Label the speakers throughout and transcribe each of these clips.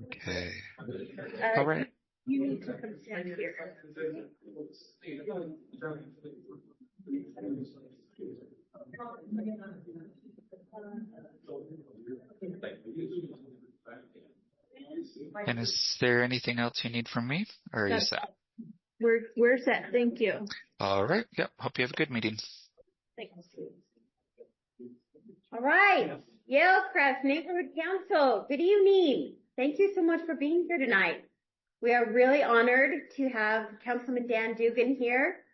Speaker 1: Okay. All right.
Speaker 2: You need to come stand here.
Speaker 1: And is there anything else you need from me, or are you set?
Speaker 2: We're set. Thank you.
Speaker 1: All right. Yep. Hope you have a good meeting.
Speaker 2: Thanks. All right. Yalecrest Neighborhood Council. Good evening. Thank you so much for being here tonight. We are really honored to have Councilman Dan Dugan here,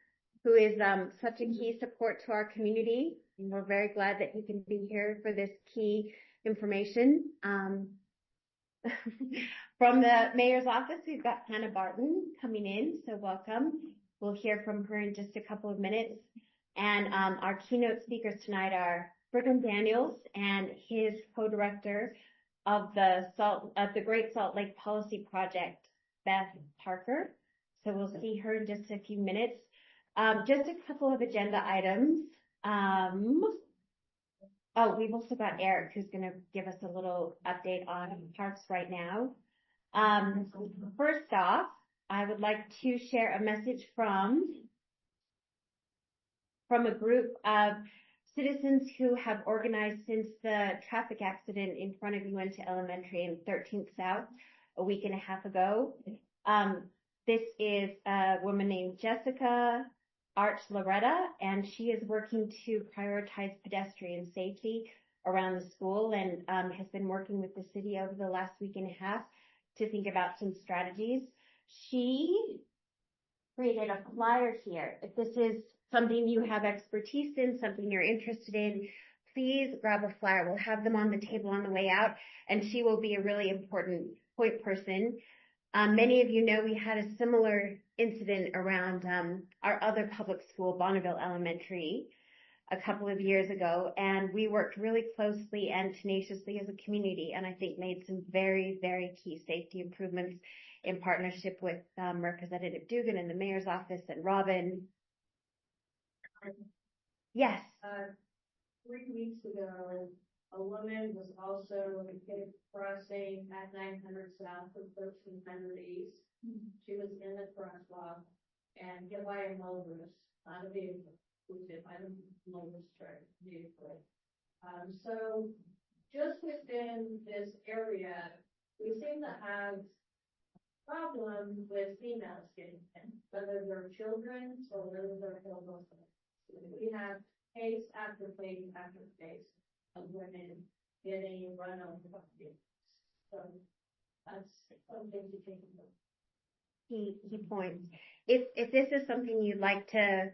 Speaker 2: who is such a key support to our community. And we're very glad that he can be here for this key information. From the mayor's office, we've got Hannah Barton coming in, so welcome. We'll hear from her in just a couple of minutes. And our keynote speakers tonight are Brigham Daniels and his co-director of the Great Salt Lake Policy Project, Beth Parker. So we'll see her in just a few minutes. Just a couple of agenda items. We've also got Eric, who's going to give us a little update on parks right now. First off, I would like to share a message from a group of citizens who have organized since the traffic accident in front of UNT Elementary and 13th South a week and a half ago. This is a woman named Jessica Arch Loretta, and she is working to prioritize pedestrian safety around the school and has been working with the city over the last week and a half to think about some strategies. She created a flyer here. If this is something you have expertise in, something you're interested in, please grab a flyer. We'll have them on the table on the way out, and she will be a really important point person. Many of you know we had a similar incident around our other public school, Bonneville Elementary, a couple of years ago, and we worked really closely and tenaciously as a community, and I think made some very, very key safety improvements in partnership with Representative Dugan and the mayor's office and Robin. Yes.
Speaker 3: 3 weeks ago, a woman was also hit crossing at 900 South and 1300 East. She was in the crosswalk and hit by a motorist, not a vehicle. Who was hit by the motorist vehicle. So just within this area, we seem to have problems with females getting in, whether they're children or whether they're adults. We have case after case after case of women getting run over by vehicles. So that's something to take a look.
Speaker 2: Key points. If this is something you'd like to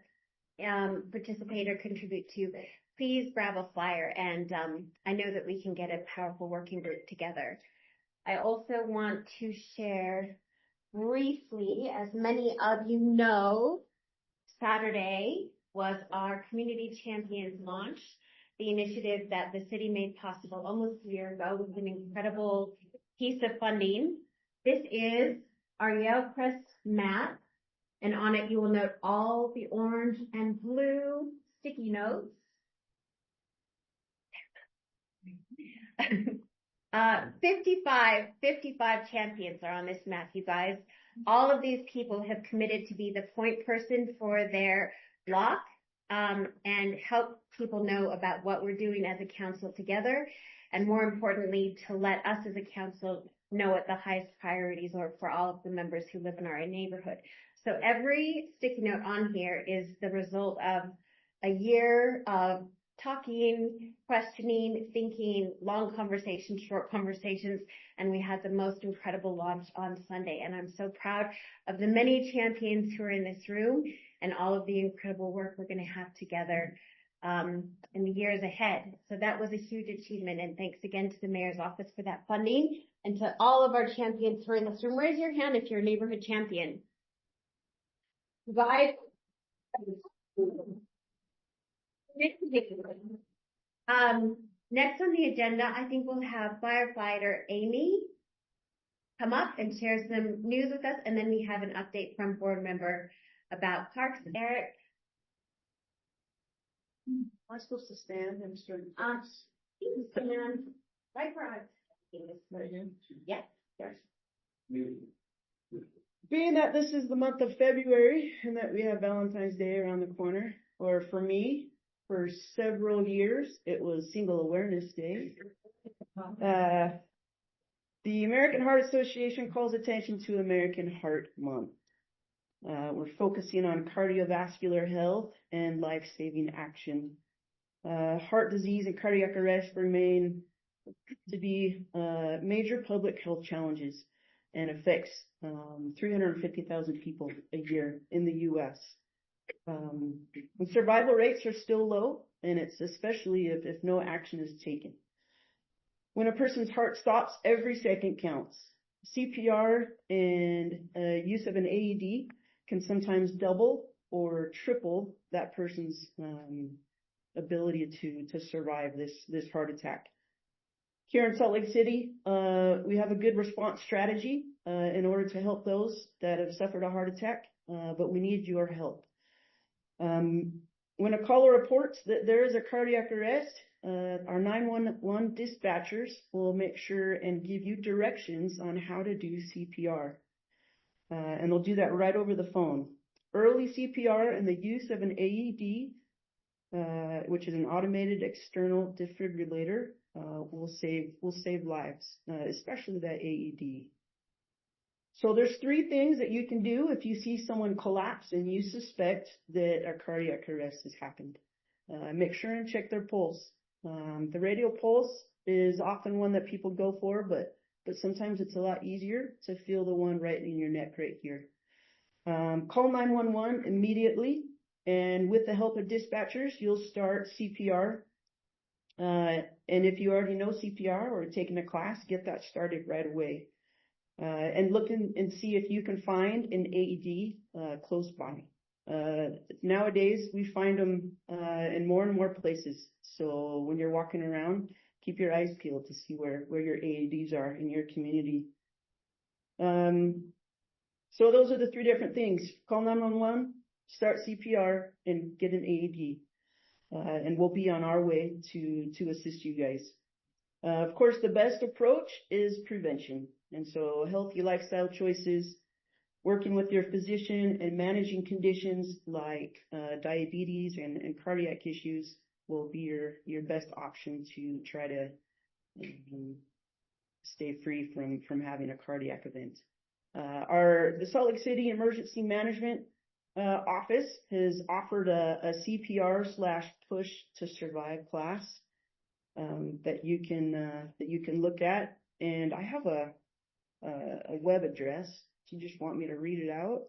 Speaker 2: participate or contribute to, please grab a flyer, and I know that we can get a powerful working group together. I also want to share briefly, as many of you know, Saturday was our Community Champions launch, the initiative that the city made possible almost a year ago with an incredible piece of funding. This is our Yalecrest map, and on it you will note all the orange and blue sticky notes. 55 champions are on this map, you guys. All of these people have committed to be the point person for their block and help people know about what we're doing as a council together, and more importantly, to let us as a council know what the highest priorities are for all of the members who live in our neighborhood. So every sticky note on here is the result of a year of talking, questioning, thinking, long conversations, short conversations, and we had the most incredible launch on Sunday. And I'm so proud of the many champions who are in this room and all of the incredible work we're going to have together in the years ahead. So that was a huge achievement, and thanks again to the mayor's office for that funding, and to all of our champions who are in this room. Raise your hand if you're a neighborhood champion. Guys. Next on the agenda, I think we'll have firefighter Amy come up and share some news with us, and then we have an update from board member about parks. Eric.
Speaker 3: Am I supposed to stand and start?
Speaker 2: Stand right where I'm standing. Yes. Yes.
Speaker 4: Being that this is the month of February and that we have Valentine's Day around the corner, or for me, for several years, it was Single Awareness Day. The American Heart Association calls attention to American Heart Month. We're focusing on cardiovascular health and life-saving action. Heart disease and cardiac arrest remain to be major public health challenges and affects 350,000 people a year in the U.S. Survival rates are still low, and it's especially if no action is taken. When a person's heart stops, every second counts. CPR and use of an AED can sometimes double or triple that person's ability to survive this heart attack. Here in Salt Lake City, we have a good response strategy in order to help those that have suffered a heart attack, but we need your help. When a caller reports that there is a cardiac arrest, our 911 dispatchers will make sure and give you directions on how to do CPR. And they'll do that right over the phone. Early CPR and the use of an AED, which is an automated external defibrillator, will save lives, especially that AED. So there's 3 things that you can do if you see someone collapse and you suspect that a cardiac arrest has happened. Make sure and check their pulse. The radial pulse is often one that people go for, but sometimes it's a lot easier to feel the one right in your neck right here. Call 911 immediately, and with the help of dispatchers, you'll start CPR. And if you already know CPR or taken a class, get that started right away. And look and see if you can find an AED close by. Nowadays, we find them in more and more places. So when you're walking around, keep your eyes peeled to see where your AEDs are in your community. So those are the 3 different things. Call 911, start CPR, and get an AED. And we'll be on our way to assist you guys. Of course, the best approach is prevention. And so healthy lifestyle choices, working with your physician and managing conditions like diabetes and cardiac issues will be your best option to try to stay free from having a cardiac event. The Salt Lake City Emergency Management Office has offered a CPR/push to survive class that you can look at, and I have a web address. Do you just want me to read it out?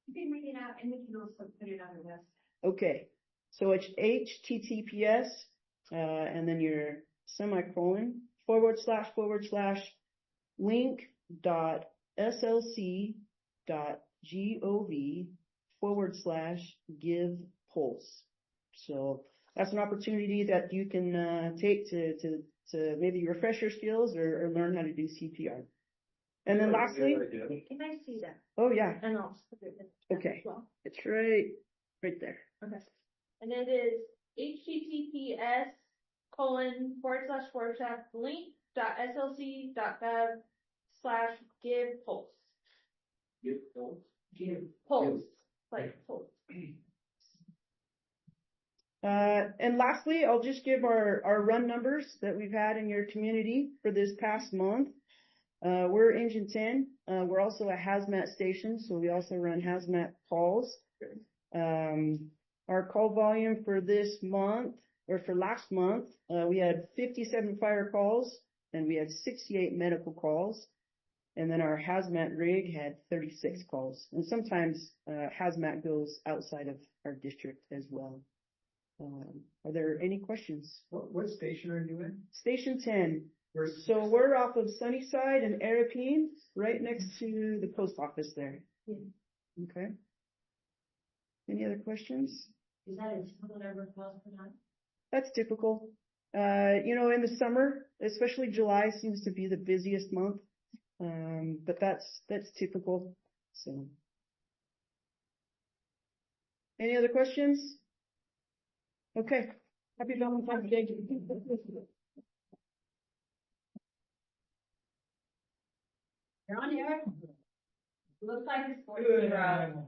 Speaker 2: You can read it out, and we can also put it on the website. Okay.
Speaker 4: So it's https and then your semicolon /link.slc.gov/give pulse. So that's an opportunity that you can take to maybe refresh your skills or learn how to do CPR. And then lastly,
Speaker 2: can I see that?
Speaker 4: Oh yeah.
Speaker 2: And I'll put it in
Speaker 4: Okay.
Speaker 2: as well.
Speaker 4: It's right there.
Speaker 3: Okay. And it is https://link.slc.gov/give pulse.
Speaker 5: Give pulse.
Speaker 3: Give pulse. Like pulse.
Speaker 4: And lastly, I'll just give our run numbers that we've had in your community for this past month. We're Engine 10. We're also a hazmat station, so we also run hazmat calls. Our call volume for this month, or for last month, we had 57 fire calls, and we had 68 medical calls. And then our hazmat rig had 36 calls. And sometimes hazmat goes outside of our district as well. Are there any questions?
Speaker 5: What station are you in?
Speaker 4: Station 10. So we're off of Sunnyside and Arapeen, right next to the post office there.
Speaker 3: Yeah.
Speaker 4: Okay. Any other questions?
Speaker 3: Is that a typical number of calls per night?
Speaker 4: That's typical. In the summer, especially July seems to be the busiest month. But that's typical. So, any other questions? Okay. Happy Valentine's Day.
Speaker 3: You're on, Eric? Looks like it's 4-0.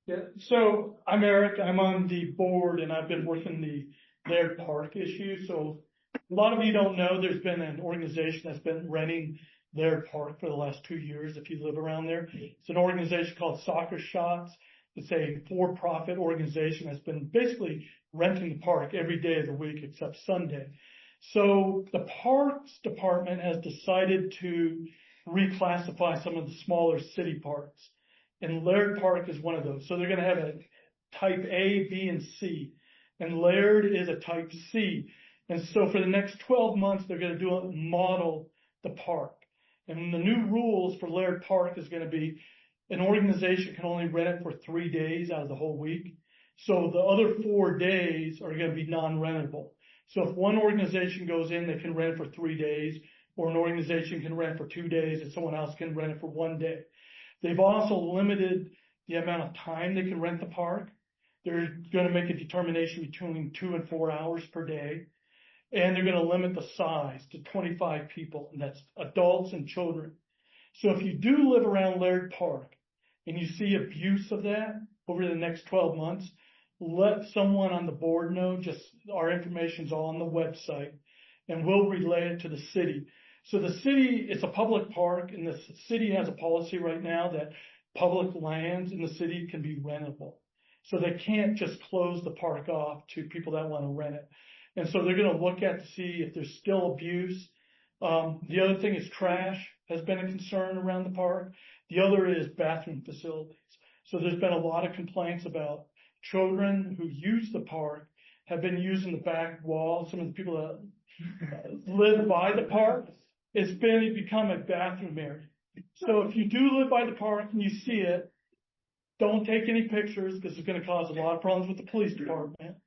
Speaker 6: Yeah, so I'm Eric, I'm on the board and I've been working the Laird Park issue. So a lot of you don't know, there's been an organization that's been renting Laird Park for the last 2 years if you live around there. It's an organization called Soccer Shots. It's a for-profit organization that's been basically renting the park every day of the week except Sunday. So the Parks Department has decided to reclassify some of the smaller city parks. And Laird Park is one of those. So they're going to have a type A, B, and C. And Laird is a type C. And so for the next 12 months, they're going to do a model the park. And the new rules for Laird Park is going to be an organization can only rent it for 3 days out of the whole week. So the other 4 days are going to be non-rentable. So if one organization goes in, they can rent it for 3 days, or an organization can rent it for 2 days and someone else can rent it for 1 day. They've also limited the amount of time they can rent the park. They're going to make a determination between 2 and 4 hours per day. And they're going to limit the size to 25 people, and that's adults and children. So if you do live around Laird Park and you see abuse of that over the next 12 months, let someone on the board know. Just our information's all on the website and we'll relay it to the city. So the city, it's a public park, and the city has a policy right now that public lands in the city can be rentable. So they can't just close the park off to people that want to rent it. And so they're going to look at to see if there's still abuse. The other thing is trash has been a concern around the park. The other is bathroom facilities. So there's been a lot of complaints about children who use the park have been using the back wall. Some of the people that live by the park, it's become a bathroom area. So if you do live by the park and you see it, don't take any pictures because it's going to cause a lot of problems with the police department.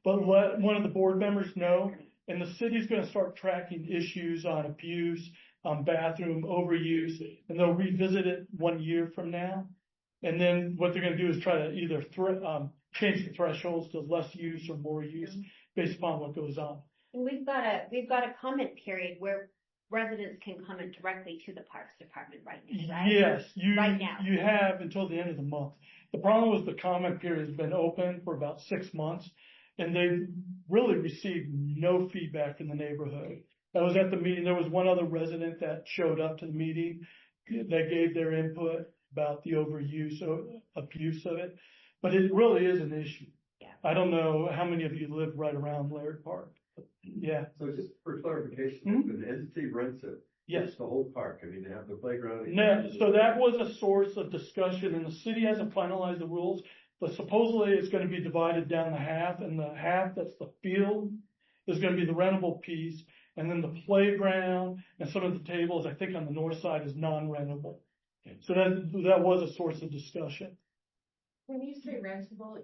Speaker 6: But let one of the board members know, and the city's going to start tracking issues on abuse, on bathroom overuse, and they'll revisit it 1 year from now. And then what they're going to do is try to either change the thresholds to less use or more use based upon what goes on.
Speaker 2: And we've got a comment period where residents can comment directly to the Parks Department right now, right?
Speaker 6: Yes,
Speaker 2: Right now.
Speaker 6: you have until the end of the month. The problem was the comment period has been open for about 6 months, and they really received no feedback from the neighborhood. I was at the meeting. There was one other resident that showed up to the meeting that gave their input about the overuse or abuse of it, but it really is an issue.
Speaker 2: Yeah.
Speaker 6: I don't know how many of you live right around Laird Park. Yeah.
Speaker 5: So just for clarification,
Speaker 6: Mhm.
Speaker 5: when the entity rents it,
Speaker 6: Yes.
Speaker 5: it's the whole park. I mean, they have the playground.
Speaker 6: No, so that was a source of discussion, and the city hasn't finalized the rules, but supposedly it's going to be divided down the half, and the half that's the field is going to be the rentable piece, and then the playground and some of the tables, I think on the north side, is non-rentable. So that was a source of discussion.
Speaker 7: When you say rentable,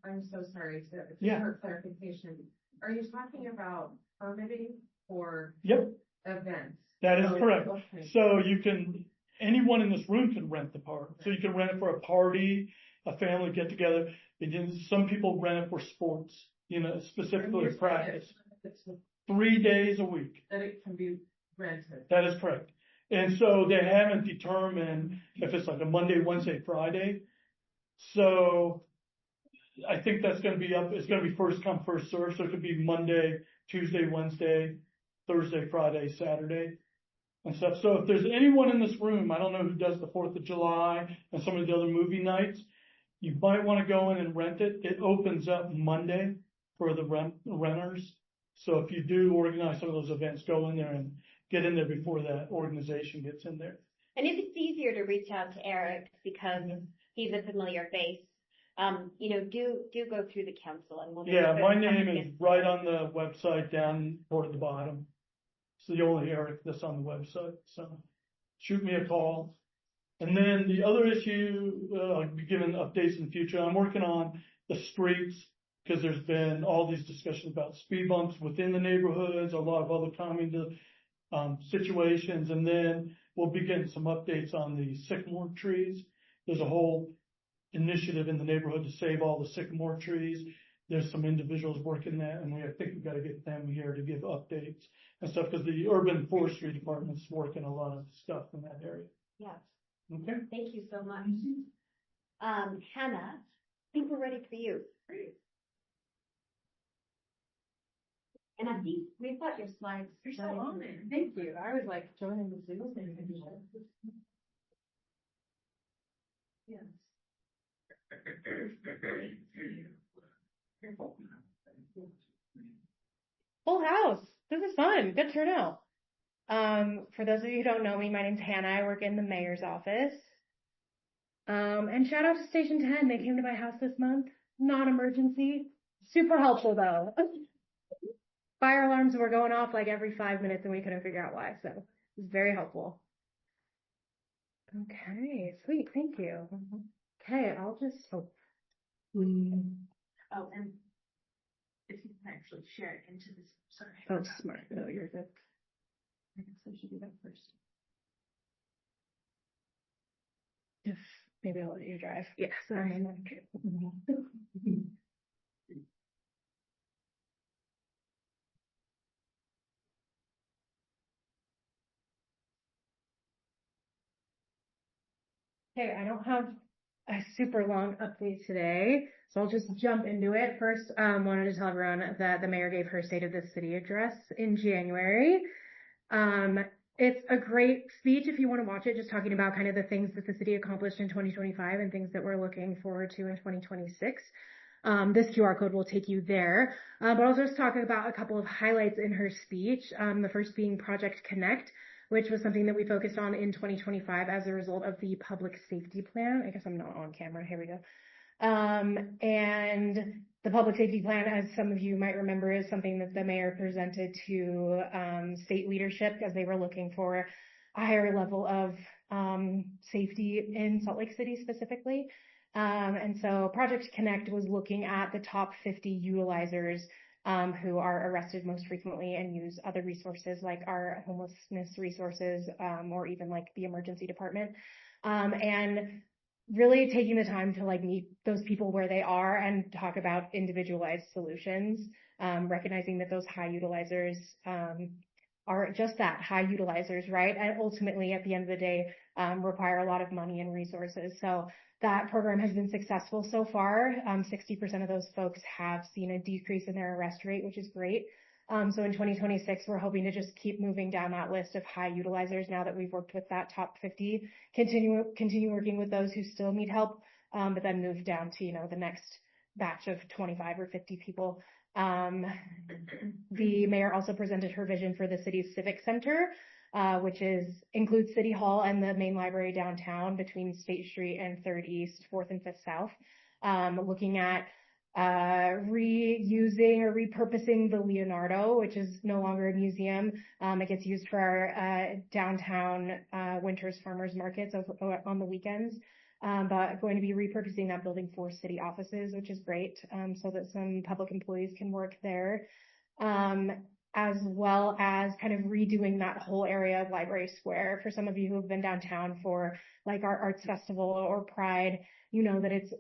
Speaker 7: I'm so sorry,
Speaker 6: Yeah.
Speaker 7: for clarification, are you talking about permitting or
Speaker 6: Yep,
Speaker 7: events?
Speaker 6: that is correct.
Speaker 7: Okay.
Speaker 6: So anyone in this room can rent the park. So you can rent it for a party, a family get together. Some people rent it for sports, specifically
Speaker 7: And you're
Speaker 6: practice.
Speaker 7: saying it's
Speaker 6: 3 days a week.
Speaker 7: that it can be rented.
Speaker 6: That is correct. And so they haven't determined if it's like a Monday, Wednesday, Friday. So I think that's going to be it's going to be first come, first served. So it could be Monday, Tuesday, Wednesday, Thursday, Friday, Saturday and stuff. So if there's anyone in this room, I don't know who does the 4th of July and some of the other movie nights, you might want to go in and rent it. It opens up Monday for the renters. So if you do organize some of those events, go in there and get in there before that organization gets in there.
Speaker 2: And if it's easier to reach out to Eric because he's a familiar face, do go through the council and we'll.
Speaker 6: Yeah, my name is right on the website down toward the bottom. It's the only Eric that's on the website. So shoot me a call. And then the other issue, I'll be giving updates in the future. I'm working on the streets because there's been all these discussions about speed bumps within the neighborhoods, a lot of other calming situations. And then we'll be getting some updates on the sycamore trees. There's a whole initiative in the neighborhood to save all the sycamore trees. there's some individuals working that, and I think we gotta get them here to give updates and stuff, because the urban forestry department's working a lot of stuff in that area.
Speaker 2: Yes,
Speaker 6: Okay?
Speaker 2: thank you so much. Hannah, I think we're ready for you. And I think we've got your slides.
Speaker 7: You're so on there. Thank you. I was like joining the Zoom thing. Yes.
Speaker 8: Full house. This is fun. Good turnout. For those of you who don't know me, my name's Hannah. I work in the mayor's office. And shout out to Station 10. They came to my house this month. Non-emergency. Super helpful though. Fire alarms were going off like every 5 minutes and we couldn't figure out why. So it was very helpful. Okay, sweet. Thank you. Okay, I'll just,
Speaker 7: Oh, and if you can actually share it into this, sorry.
Speaker 8: oh, smart. No, you're good. I guess I should do that first. If maybe I'll let you drive. Yeah, sorry. Okay, I don't have a super long update today, so I'll just jump into it. First, wanted to tell everyone that the mayor gave her State of the City address in January. It's a great speech if you want to watch it, just talking about kind of the things that the city accomplished in 2025 and things that we're looking forward to in 2026. This QR code will take you there. But I'll just talk about a couple of highlights in her speech. The first being Project Connect, which was something that we focused on in 2025 as a result of the public safety plan. I guess I'm not on camera. Here we go. And the public safety plan, as some of you might remember, is something that the mayor presented to state leadership as they were looking for a higher level of safety in Salt Lake City specifically. And so Project Connect was looking at the top 50 utilizers who are arrested most frequently and use other resources like our homelessness resources or even like the emergency department. And really taking the time to like meet those people where they are and talk about individualized solutions, recognizing that those high utilizers are just that, high utilizers, right? And ultimately, at the end of the day, require a lot of money and resources. So that program has been successful so far. 60% of those folks have seen a decrease in their arrest rate, which is great. So in 2026, we're hoping to just keep moving down that list of high utilizers now that we've worked with that top 50, continue working with those who still need help, but then move down to, the next batch of 25 or 50 people. The mayor also presented her vision for the city's civic center, which includes City Hall and the main library downtown between State Street and 3rd East, 4th and 5th South, looking at reusing or repurposing the Leonardo, which is no longer a museum. It gets used for our downtown Winters Farmers Markets on the weekends. But going to be repurposing that building for city offices, which is great, so that some public employees can work there. As well as kind of redoing that whole area of Library Square. For some of you who have been downtown for like our arts festival or Pride, you know that it's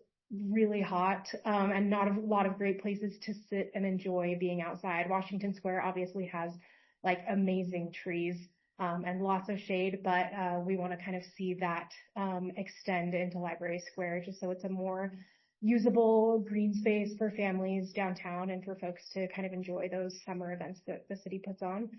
Speaker 8: really hot, and not a lot of great places to sit and enjoy being outside. Washington Square obviously has like amazing trees, and lots of shade, but, we want to kind of see that, extend into Library Square just so it's a more usable green space for families downtown and for folks to kind of enjoy those summer events that the city puts on.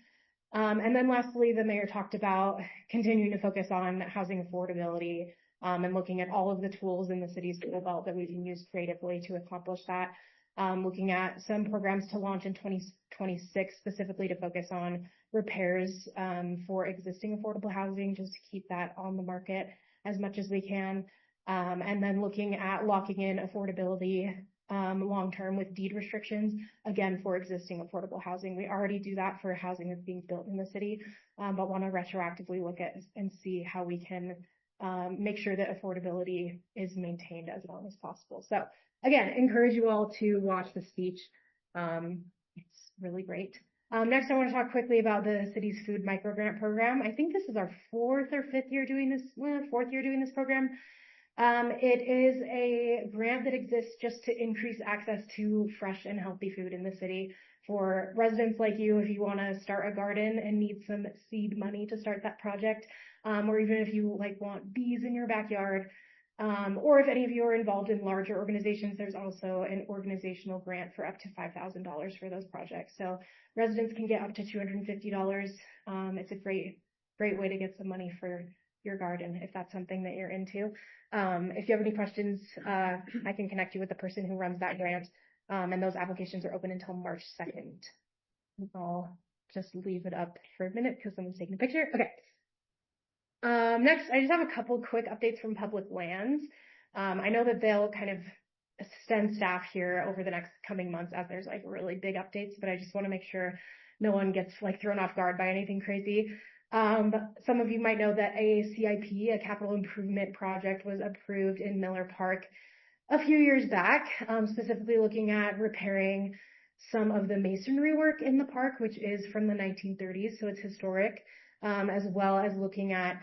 Speaker 8: And then lastly, the mayor talked about continuing to focus on housing affordability, and looking at all of the tools in the city's tool belt that we can use creatively to accomplish that. Looking at some programs to launch in 2026, specifically to focus on repairs, for existing affordable housing, just to keep that on the market as much as we can. And then looking at locking in affordability, long-term with deed restrictions, again, for existing affordable housing. We already do that for housing that's being built in the city, but want to retroactively look at and see how we can make sure that affordability is maintained as long as possible. So again, encourage you all to watch the speech. It's really great. Next, I want to talk quickly about the city's food microgrant program. I think this is our fourth year doing this program. It is a grant that exists just to increase access to fresh and healthy food in the city for residents like you if you want to start a garden and need some seed money to start that project, or even if you like want bees in your backyard, or if any of you are involved in larger organizations, there's also an organizational grant for up to $5,000 for those projects. So residents can get up to $250. It's a great way to get some money for your garden if that's something that you're into. If you have any questions, I can connect you with the person who runs that grant. And those applications are open until March 2nd. I'll just leave it up for a minute because someone's taking a picture. Okay. Next, I just have a couple quick updates from public lands. I know that they'll kind of extend staff here over the next coming months as there's like really big updates, but I just want to make sure no one gets like thrown off guard by anything crazy. Some of you might know that a CIP, a capital improvement project, was approved in Miller Park a few years back, specifically looking at repairing some of the masonry work in the park, which is from the 1930s, so it's historic, as well as looking at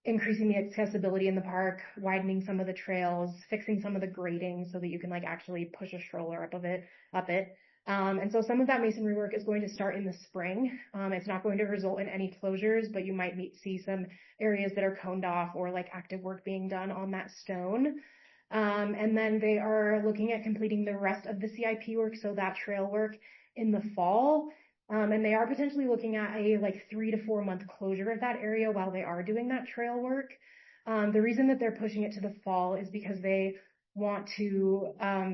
Speaker 8: increasing the accessibility in the park, widening some of the trails, fixing some of the grading so that you can like actually push a stroller up it. And so some of that masonry work is going to start in the spring. It's not going to result in any closures, but you might see some areas that are coned off or like active work being done on that stone. And then they are looking at completing the rest of the CIP work, so that trail work, in the fall. And they are potentially looking at a like 3 to 4 month closure of that area while they are doing that trail work. The reason that they're pushing it to the fall is because they want to,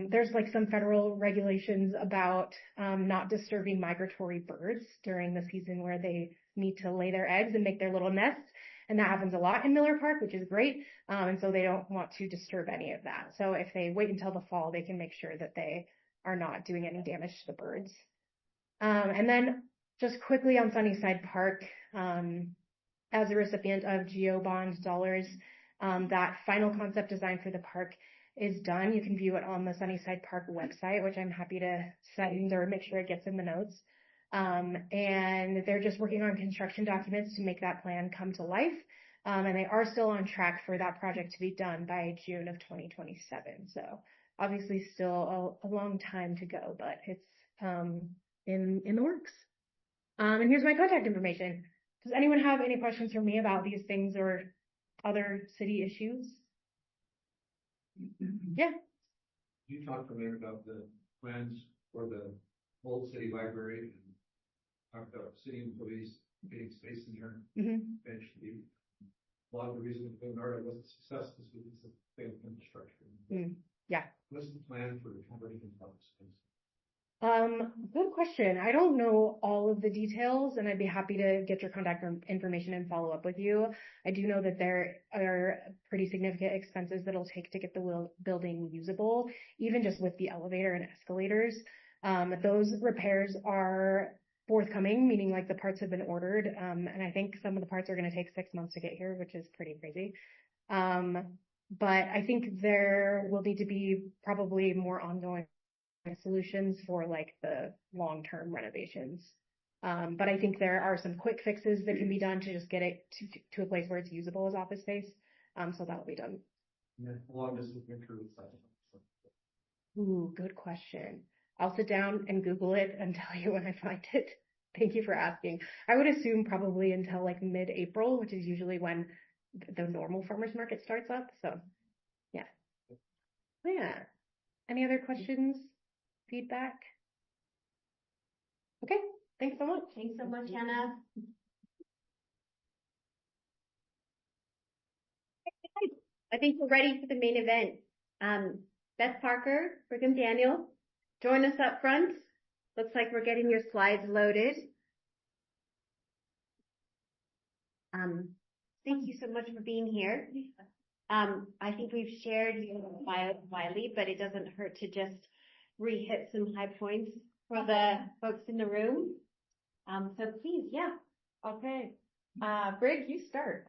Speaker 8: there's like some federal regulations about not disturbing migratory birds during the season where they need to lay their eggs and make their little nests. And that happens a lot in Miller Park, which is great. And so they don't want to disturb any of that. So if they wait until the fall, they can make sure that they are not doing any damage to the birds. And then just quickly on Sunnyside Park, as a recipient of GEO bond dollars, that final concept design for the park is done. You can view it on the Sunnyside Park website, which I'm happy to send or make sure it gets in the notes. And they're just working on construction documents to make that plan come to life. And they are still on track for that project to be done by June of 2027. So obviously still a long time to go, but it's in the works. And here's my contact information. Does anyone have any questions for me about these things or other city issues? Yeah.
Speaker 5: You talked a minute about the plans for the old city library and talked about city employees getting space in there. Eventually, a lot of the reason Leonardo wasn't successful is because of failed infrastructure.
Speaker 8: Yeah.
Speaker 5: What's the plan for converting into public space?
Speaker 8: Good question. I don't know all of the details, and I'd be happy to get your contact information and follow up with you. I do know that there are pretty significant expenses that it'll take to get the building usable, even just with the elevator and escalators. Those repairs are forthcoming, meaning like the parts have been ordered. And I think some of the parts are going to take 6 months to get here, which is pretty crazy. But I think there will need to be probably more ongoing solutions for like the long-term renovations. But I think there are some quick fixes that can be done to just get it to a place where it's usable as office space. So that'll be done.
Speaker 5: Yeah, how long does it enter with that?
Speaker 8: Ooh, good question. I'll sit down and Google it and tell you when I find it. Thank you for asking. I would assume probably until like mid-April, which is usually when the normal farmers market starts up. So yeah. Yeah. Any other questions? Feedback? Okay. Thanks so much.
Speaker 2: Thanks so much, Hannah. I think we're ready for the main event. Beth Parker, Brigham Daniel, join us up front. Looks like we're getting your slides loaded. Thank you so much for being here. I think we've shared your bio widely, but it doesn't hurt to just re-hit some high points for the folks in the room. So please, yeah.
Speaker 7: Okay. Brig, you start.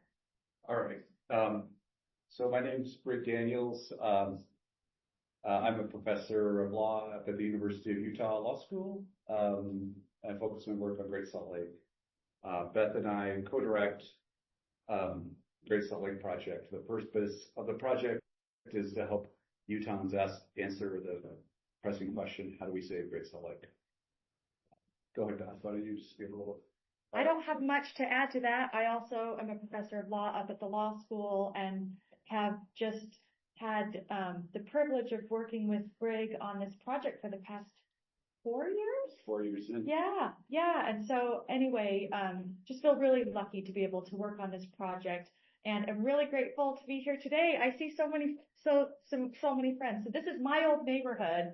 Speaker 9: All right. So my name's Brig Daniels. I'm a professor of law at the University of Utah Law School. I focus my work on Great Salt Lake. Beth and I co-direct Great Salt Lake project. The purpose of the project is to help Utahns answer the pressing question, how do we save Great Salt Lake? Go ahead, Beth. Why don't you just give a little.
Speaker 10: I don't have much to add to that. I also am a professor of law up at the law school and have just had the privilege of working with Brig on this project for the past 4 years.
Speaker 9: 4 years in.
Speaker 10: Yeah. And so anyway, just feel really lucky to be able to work on this project, and I'm really grateful to be here today. I see so many friends. So this is my old neighborhood.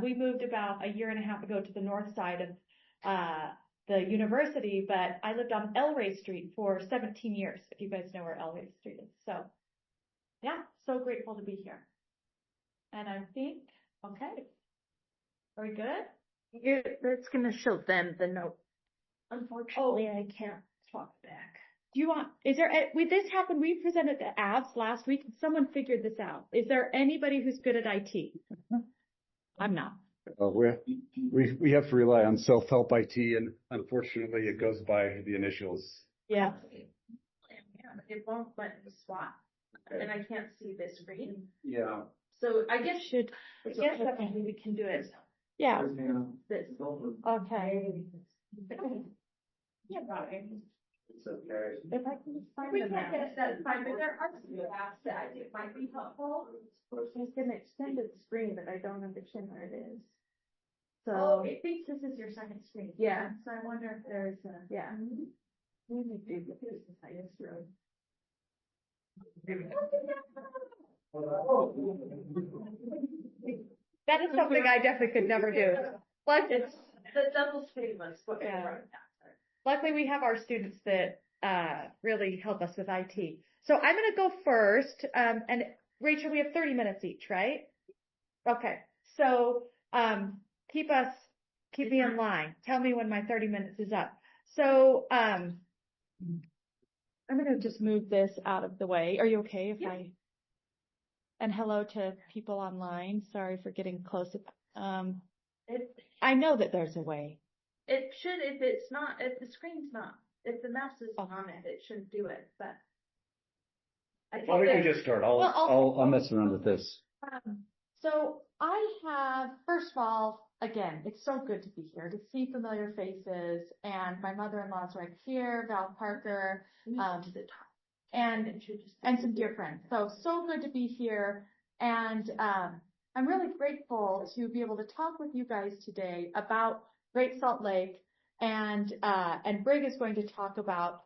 Speaker 10: We moved about a year and a half ago to the north side of the university, but I lived on Elray Street for 17 years, if you guys know where Elray Street is. So yeah, so grateful to be here. And I think, okay. Are we good?
Speaker 11: It's going to show them the note. Unfortunately, I can't swap back.
Speaker 10: Do you want, this happened, we presented the apps last week. Someone figured this out. Is there anybody who's good at IT? I'm not.
Speaker 9: We have to rely on self-help IT, and unfortunately it goes by the initials.
Speaker 10: Yeah.
Speaker 11: It won't let me swap, and I can't see this screen.
Speaker 9: Yeah.
Speaker 11: So I guess definitely we can do it.
Speaker 10: Yeah.
Speaker 11: This.
Speaker 10: Okay.
Speaker 11: Yeah, right.
Speaker 9: It's okay.
Speaker 10: If I can just find
Speaker 11: We
Speaker 10: them
Speaker 11: can't
Speaker 10: now.
Speaker 11: get that fine, but there are some apps that I think might be helpful.
Speaker 10: It's an extended screen, but I don't understand where it is. So.
Speaker 11: Oh, it thinks this is your second screen.
Speaker 10: Yeah.
Speaker 11: So I wonder if there's a.
Speaker 10: Yeah.
Speaker 11: Let me do this. I just wrote.
Speaker 10: That is something I definitely could never do. But
Speaker 11: It's the double screen was what I
Speaker 10: Yeah.
Speaker 11: wrote down.
Speaker 10: luckily we have our students that really help us with IT. So I'm going to go first. And Rachel, we have 30 minutes each, right? Okay. So keep me in line. Tell me when my 30 minutes is up. So I'm going to just move this out of the way. Are you okay if I? And hello to people online. Sorry for getting close. I know that there's a way.
Speaker 11: It should, if the screen's not, if the mouse is on it, it shouldn't do it, but.
Speaker 9: Why don't we just start? I'll mess around with this.
Speaker 10: So I have, first of all, again, it's so good to be here, to see familiar faces, and my mother-in-law's right here, Val Parker, and some dear friends. So good to be here, and I'm really grateful to be able to talk with you guys today about Great Salt Lake, and Brig is going to talk about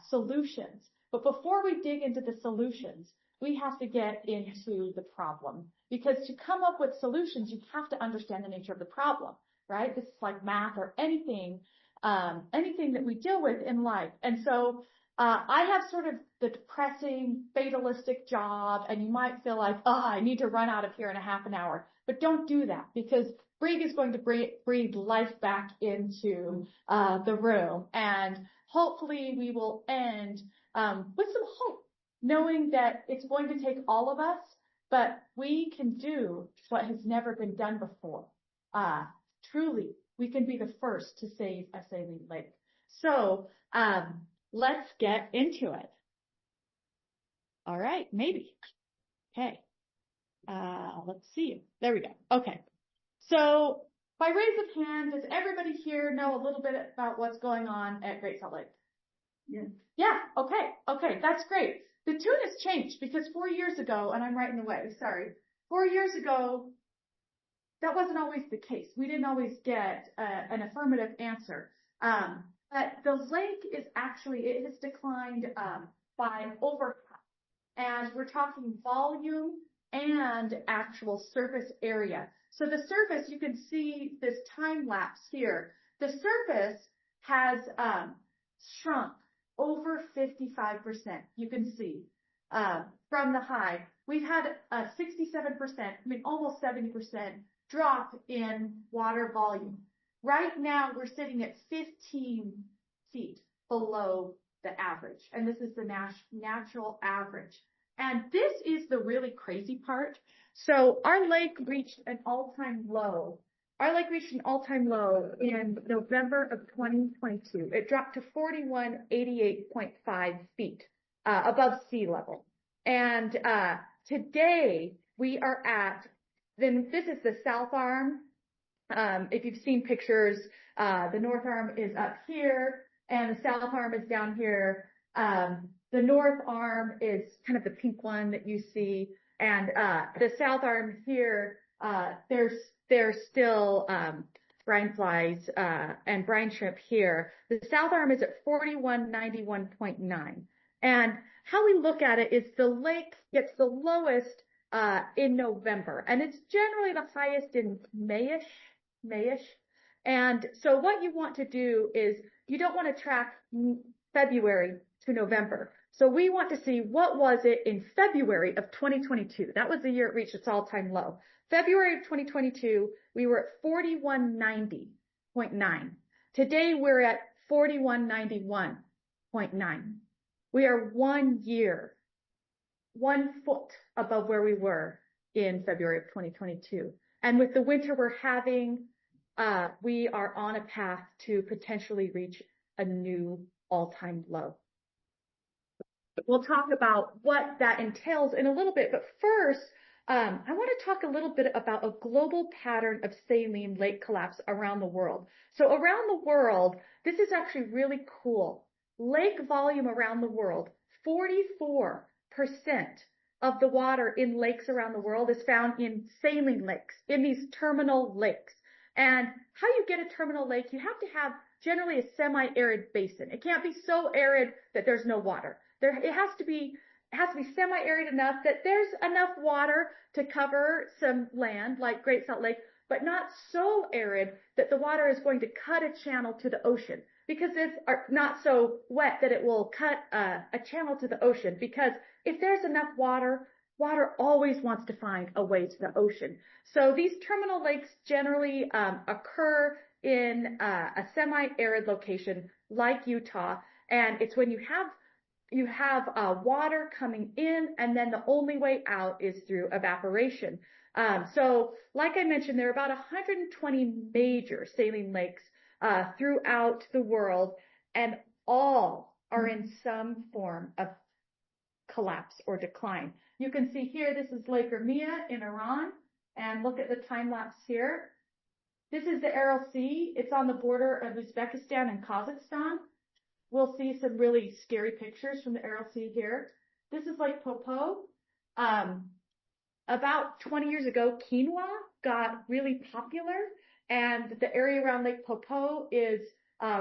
Speaker 10: solutions. But before we dig into the solutions, we have to get into the problem, because to come up with solutions, you have to understand the nature of the problem, right? This is like math or anything that we deal with in life. And so I have sort of the depressing, fatalistic job, and you might feel like, I need to run out of here in a half an hour. But don't do that, because Brig is going to breathe life back into the room, and hopefully we will end with some hope, knowing that it's going to take all of us, but we can do what has never been done before. Truly, we can be the first to save a saline lake. So let's get into it. All right, maybe. Okay. Let's see. There we go. Okay. So by raise of hand, does everybody here know a little bit about what's going on at Great Salt Lake? Yeah. Okay. That's great. The tune has changed, because 4 years ago, and I'm right in the way, sorry. 4 years ago, that wasn't always the case. We didn't always get an affirmative answer. But the lake is actually, it has declined by over half. And we're talking volume and actual surface area. So the surface, you can see this time lapse here. The surface has shrunk over 55%. You can see from the high. We've had a 67%, almost 70% drop in water volume. Right now, we're sitting at 15 feet below the average, and this is the natural average. And this is the really crazy part. So our lake reached an all-time low. Our lake reached an all-time low in November of 2022. It dropped to 4188.5 feet above sea level. And today we are at, then this is the south arm. If you've seen pictures, the north arm is up here and the south arm is down here. The north arm is kind of the pink one that you see. And, the south arm here, there's still, brine flies, and brine shrimp here. The south arm is at 4191.9. And how we look at it is the lake gets the lowest, in November, and it's generally the highest in Mayish. And so what you want to do is you don't want to track February to November. So we want to see what was it in February of 2022. That was the year it reached its all-time low. February of 2022, we were at 4190.9. Today we're at 4191.9. We are 1 year, 1 foot above where we were in February of 2022. And with the winter we're having, we are on a path to potentially reach a new all-time low. We'll talk about what that entails in a little bit, but first, I want to talk a little bit about a global pattern of saline lake collapse around the world. So around the world, this is actually really cool. Lake volume around the world, 44% of the water in lakes around the world is found in saline lakes, in these terminal lakes. And how you get a terminal lake, you have to have generally a semi-arid basin. It can't be so arid that there's no water. It has to be semi-arid enough that there's enough water to cover some land like Great Salt Lake, but not so arid that the water is going to cut a channel to the ocean, because it's not so wet that it will cut a channel to the ocean, because if there's enough water, water always wants to find a way to the ocean. So these terminal lakes generally occur in a semi-arid location like Utah, and it's when you have water coming in, and then the only way out is through evaporation. So like I mentioned, there are about 120 major saline lakes throughout the world, and all are in some form of collapse or decline. You can see here, this is Lake Urmia in Iran, and look at the time lapse here. This is the Aral Sea. It's on the border of Uzbekistan and Kazakhstan. We'll see some really scary pictures from the Aral Sea here. This is Lake Popo. About 20 years ago, quinoa got really popular, and the area around Lake Popo is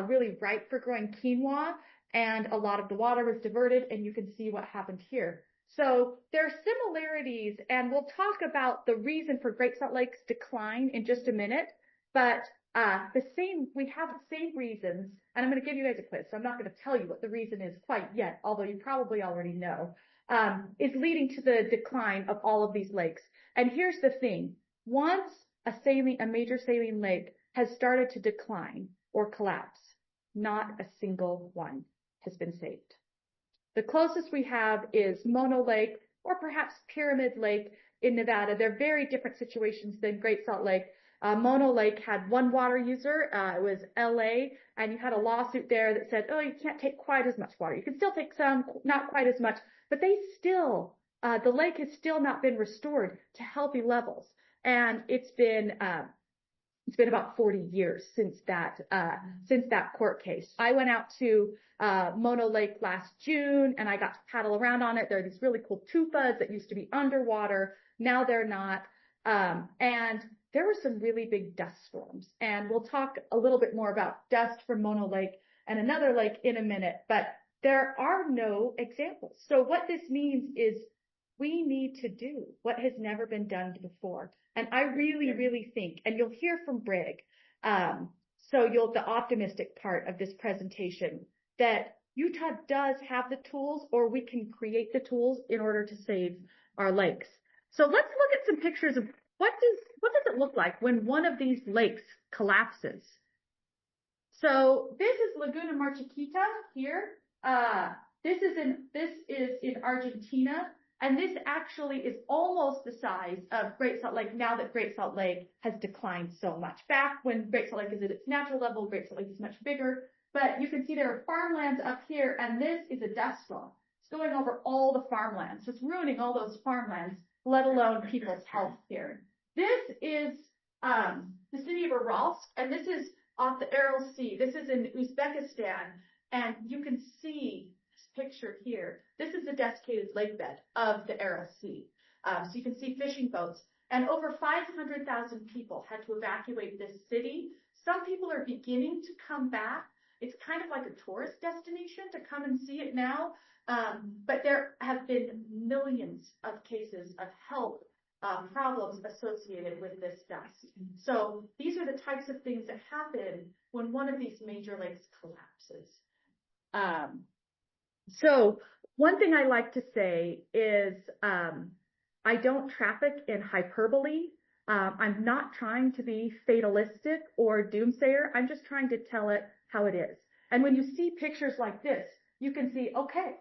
Speaker 10: really ripe for growing quinoa, and a lot of the water was diverted, and you can see what happened here. So there are similarities, and we'll talk about the reason for Great Salt Lake's decline in just a minute, but we have the same reasons, and I'm going to give you guys a quiz, so I'm not going to tell you what the reason is quite yet, although you probably already know, is leading to the decline of all of these lakes. And here's the thing. Once a major saline lake has started to decline or collapse, not a single one has been saved. The closest we have is Mono Lake, or perhaps Pyramid Lake in Nevada. They're very different situations than Great Salt Lake. Mono Lake had one water user. It was LA, and you had a lawsuit there that said, oh, you can't take quite as much water. You can still take some, not quite as much, but the lake has still not been restored to healthy levels. And it's been about 40 years since that court case. I went out to Mono Lake last June, and I got to paddle around on it. There are these really cool tufas that used to be underwater. Now they're not. And there were some really big dust storms. And we'll talk a little bit more about dust from Mono Lake and another lake in a minute, but there are no examples. So what this means is we need to do what has never been done before. And I really, really think, and you'll hear from Brig, the optimistic part of this presentation, that Utah does have the tools, or we can create the tools in order to save our lakes. So let's look at some pictures of what does it look like when one of these lakes collapses. So this is Laguna Marchiquita here. This is in Argentina. And this actually is almost the size of Great Salt Lake now that Great Salt Lake has declined so much. Back when Great Salt Lake is at its natural level, Great Salt Lake is much bigger. But you can see there are farmlands up here, and this is a dust storm. going over all the farmlands. It's ruining all those farmlands, let alone people's health here. This is the city of Uralsk, and this is off the Aral Sea. This is in Uzbekistan, and you can see this picture here. This is the desiccated lake bed of the Aral Sea. So you can see fishing boats, and over 500,000 people had to evacuate this city. Some people are beginning to come back. It's kind of like a tourist destination to come and see it now. But there have been millions of cases of health problems associated with this dust. So these are the types of things that happen when one of these major lakes collapses. So one thing I like to say is I don't traffic in hyperbole. I'm not trying to be fatalistic or doomsayer. I'm just trying to tell it how it is. And when you see pictures like this, you can see, okay,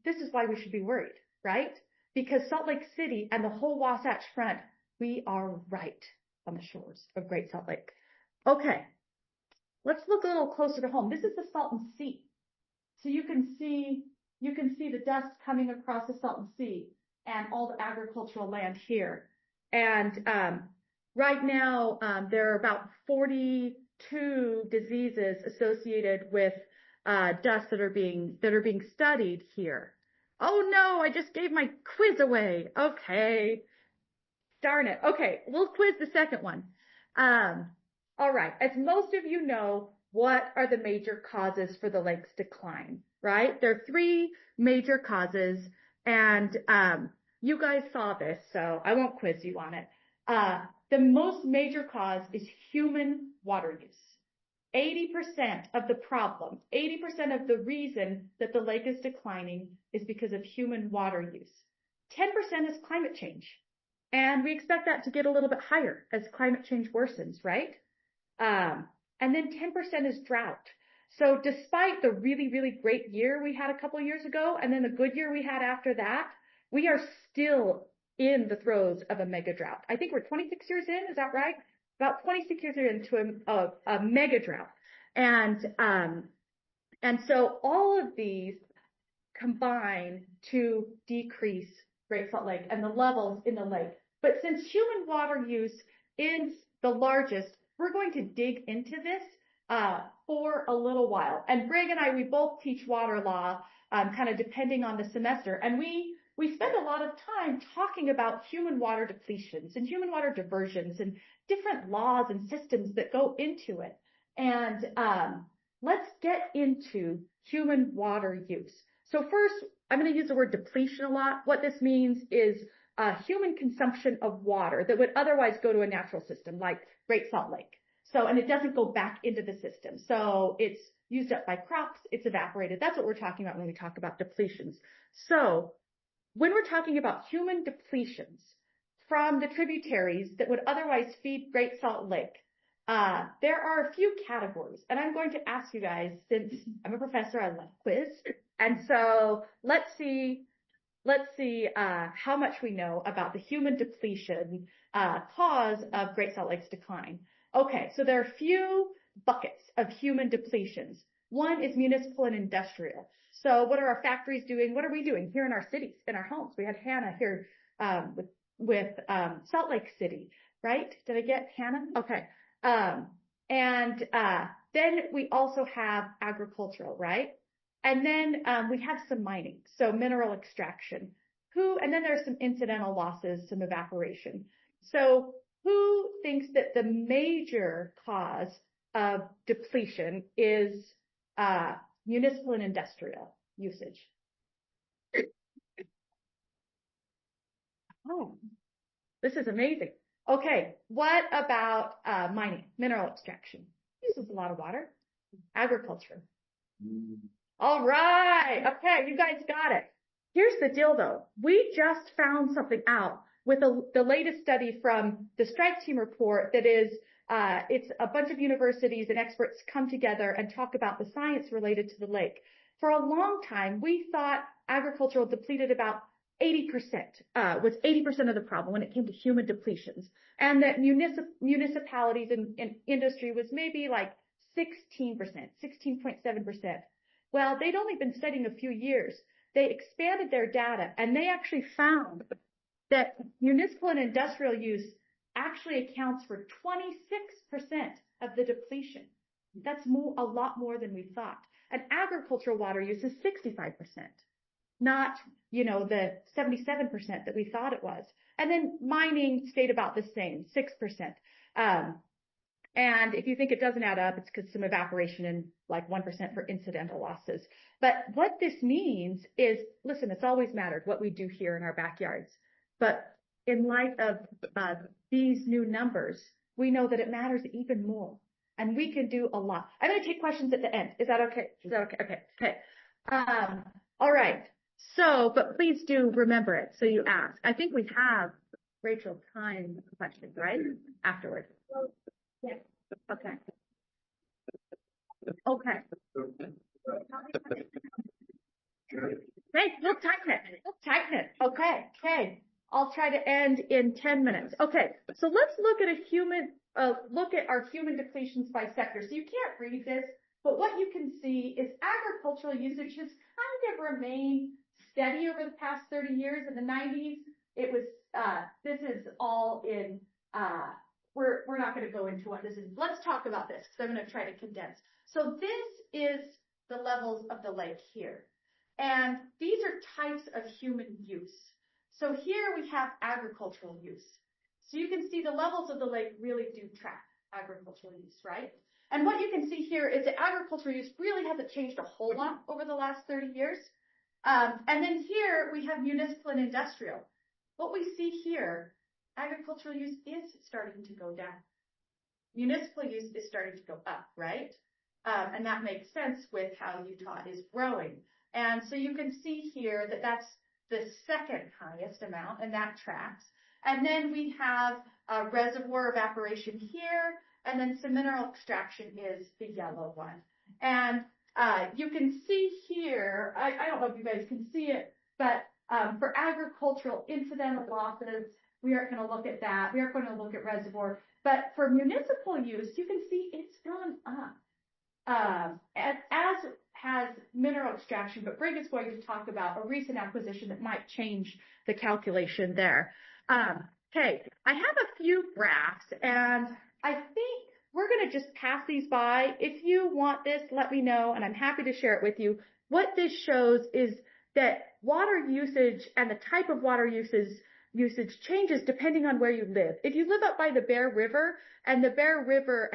Speaker 10: this is why we should be worried, right? Because Salt Lake City and the whole Wasatch Front, we are right on the shores of Great Salt Lake. Okay, let's look a little closer to home. This is the Salton Sea. So you can see the dust coming across the Salton Sea and all the agricultural land here. And right now, there are about 42 diseases associated with dust that are being studied here. Oh no, I just gave my quiz away. Okay. Darn it. Okay, we'll quiz the second one. All right. As most of you know, what are the major causes for the lake's decline, right? There are 3 major causes, and you guys saw this, so I won't quiz you on it. The most major cause is human water use. 80% of the problem, 80% of the reason that the lake is declining is because of human water use. 10% is climate change. And we expect that to get a little bit higher as climate change worsens, right? And then 10% is drought. So despite the really, really great year we had a couple years ago, and then the good year we had after that, we are still in the throes of a mega drought. I think we're 26 years in, is that right? About 26 years into a mega drought. And so all of these combine to decrease Great Salt Lake and the levels in the lake. But since human water use is the largest, we're going to dig into this for a little while. And Greg and I, we both teach water law, kind of depending on the semester. And we spend a lot of time talking about human water depletions and human water diversions and different laws and systems that go into it. And let's get into human water use. So first, I'm going to use the word depletion a lot. What this means is human consumption of water that would otherwise go to a natural system like Great Salt Lake. So, and it doesn't go back into the system. So it's used up by crops, it's evaporated. That's what we're talking about when we talk about depletions. So when we're talking about human depletions from the tributaries that would otherwise feed Great Salt Lake, there are a few categories. And I'm going to ask you guys, since I'm a professor, I love quiz. And so let's see how much we know about the human depletion cause of Great Salt Lake's decline. Okay, so there are a few buckets of human depletions. One is municipal and industrial. So what are our factories doing? What are we doing here in our cities, in our homes? We had Hannah here with Salt Lake City, right? Did I get Hannah? Okay. Then we also have agricultural, right? And then we have some mining, so mineral extraction. And then there's some incidental losses, some evaporation. So who thinks that the major cause of depletion is municipal and industrial usage? Oh, this is amazing. Okay, what about mining, mineral extraction? Uses a lot of water. Agriculture. All right. Okay, you guys got it. Here's the deal, though. We just found something out with the latest study from the Strike Team report that is, it's a bunch of universities and experts come together and talk about the science related to the lake. For a long time, we thought agricultural depleted about 80%, was 80% of the problem when it came to human depletions. And that municipalities and industry was maybe like 16%, 16.7%. Well, they'd only been studying a few years. they expanded their data and they actually found that municipal and industrial use actually accounts for 26% of the depletion. That's a lot more than we thought. And agricultural water use is 65%, not, the 77% that we thought it was. And then mining stayed about the same, 6%. And if you think it doesn't add up, it's because some evaporation and like 1% for incidental losses. But what this means is, listen, it's always mattered what we do here in our backyards. But in light of these new numbers, we know that it matters even more. And we can do a lot. I'm going to take questions at the end. Is that okay? Okay. All right. So, but please do remember it. So you ask. I think we have, Rachel, time questions, right? Afterwards. Yeah. Okay. Okay. Hey, we'll tighten it. Okay. I'll try to end in 10 minutes. Okay. So let's look at our human depletions by sector. So you can't read this, but what you can see is agricultural usage has kind of remained steady over the past 30 years. In the 90s, it was, this is all in, we're not going to go into what this is. Let's talk about this because I'm going to try to condense. So this is the levels of the lake here. And these are types of human use. So here we have agricultural use. So you can see the levels of the lake really do track agricultural use, right? And what you can see here is that agricultural use really hasn't changed a whole lot over the last 30 years. And then here we have municipal and industrial. What we see here, agricultural use is starting to go down. Municipal use is starting to go up, right? And that makes sense with how Utah is growing. And so you can see here that that's the second highest amount, and that tracks. And then we have a reservoir evaporation here, and then some mineral extraction is the yellow one. And you can see here, I don't know if you guys can see it, but for agricultural incidental losses, we aren't going to look at that. We aren't going to look at reservoir. But for municipal use, you can see it's gone up, as has mineral extraction. But Brig is going to talk about a recent acquisition that might change the calculation there. Okay, I have a few graphs, and I think we're going to just pass these by. If you want this, let me know, and I'm happy to share it with you. What this shows is that water usage and the type of water usage changes depending on where you live. If you live up by the Bear River, and the Bear River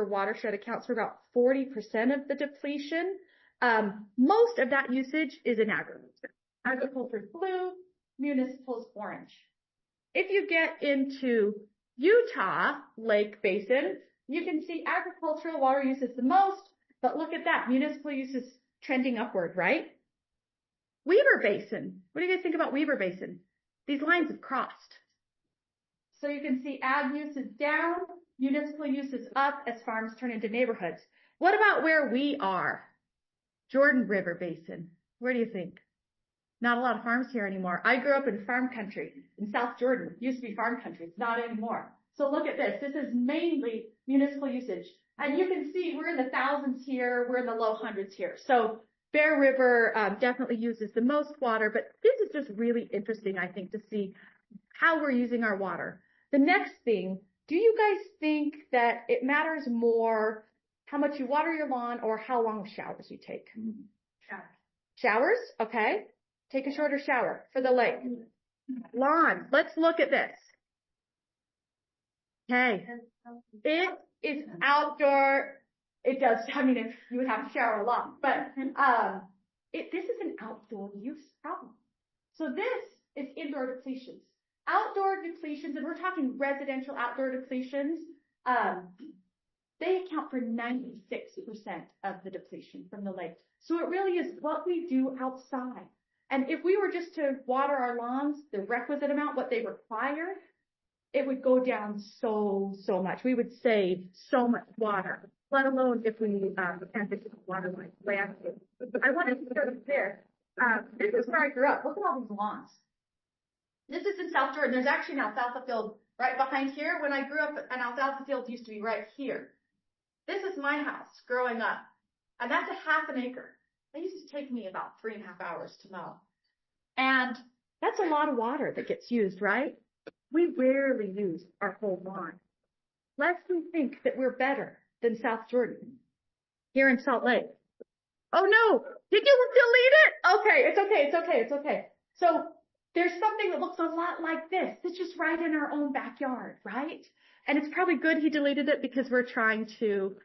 Speaker 10: watershed accounts for about 40% of the depletion, most of that usage is in agriculture. Agriculture is blue, municipal is orange. If you get into Utah Lake Basin, you can see agricultural water use is the most, but look at that. Municipal use is trending upward, right? Weaver Basin. What do you guys think about Weaver Basin? These lines have crossed. So you can see ag use is down, municipal use is up as farms turn into neighborhoods. What about where we are? Jordan River Basin. Where do you think? Not a lot of farms here anymore. I grew up in farm country in South Jordan. It used to be farm country. It's not anymore. So look at this. This is mainly municipal usage. And you can see we're in the thousands here. We're in the low hundreds here. So Bear River definitely uses the most water, but this is just really interesting, I think, to see how we're using our water. The next thing, do you guys think that it matters more how much you water your lawn or how long showers you take? Showers? Okay. Take a shorter shower for the lake. Lawn. Let's look at this. Okay. It is outdoor. It does. I mean, you would have to shower a lot, but this is an outdoor use problem. So this is indoor depletions. Outdoor depletions, and we're talking residential outdoor depletions, they account for 96% of the depletion from the lake. So it really is what we do outside. And if we were just to water our lawns, the requisite amount, what they require, it would go down so much. We would save so much water, let alone if we had this water like landscape. I wanted to show you there. This is where I grew up. Look at all these lawns. This is in South Jordan. There's actually an alfalfa field right behind here. When I grew up, an alfalfa field used to be right here. This is my house growing up, and that's a half an acre. It used to take me about 3.5 hours to mow. And that's a lot of water that gets used, right? We rarely use our whole lawn. Lest we think that we're better than South Jordan here in Salt Lake. Oh no, did you delete it? Okay, it's okay. So there's something that looks a lot like this. It's just right in our own backyard, right? And it's probably good he deleted it because we're trying to,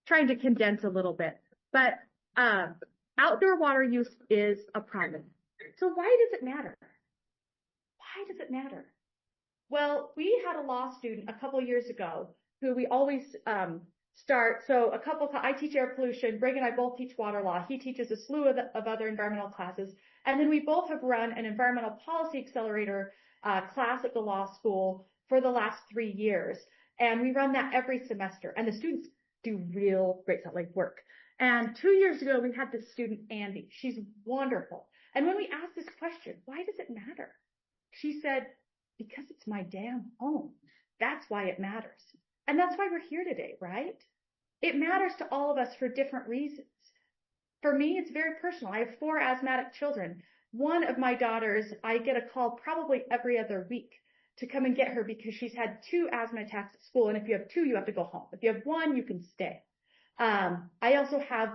Speaker 10: trying to condense a little bit. But outdoor water use is a problem. So why does it matter? Why does it matter? Well, we had a law student a couple years ago who we always start. So I teach air pollution. Greg and I both teach water law. He teaches a slew of other environmental classes. And then we both have run an environmental policy accelerator class at the law school for the last 3 years. And we run that every semester. And the students do real Great Salt Lake work. And 2 years ago, we had this student, Andy. She's wonderful. And when we asked this question, why does it matter? She said, because it's my damn home. That's why it matters. And that's why we're here today, right? It matters to all of us for different reasons. For me, it's very personal. I have 4 asthmatic children. One of my daughters, I get a call probably every other week to come and get her because she's had 2 asthma attacks at school. And if you have 2, you have to go home. If you have 1, you can stay. I also have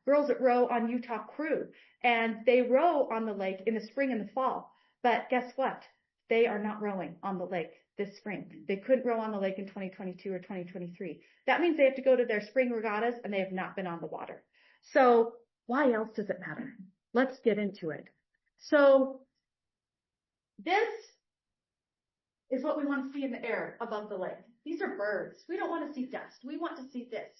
Speaker 10: girls that row on Utah Crew, and they row on the lake in the spring and the fall. But guess what? They are not rowing on the lake this spring. They couldn't row on the lake in 2022 or 2023. That means they have to go to their spring regattas, and they have not been on the water. So why else does it matter? Let's get into it. So this is what we want to see in the air above the lake. These are birds. We don't want to see dust. We want to see this.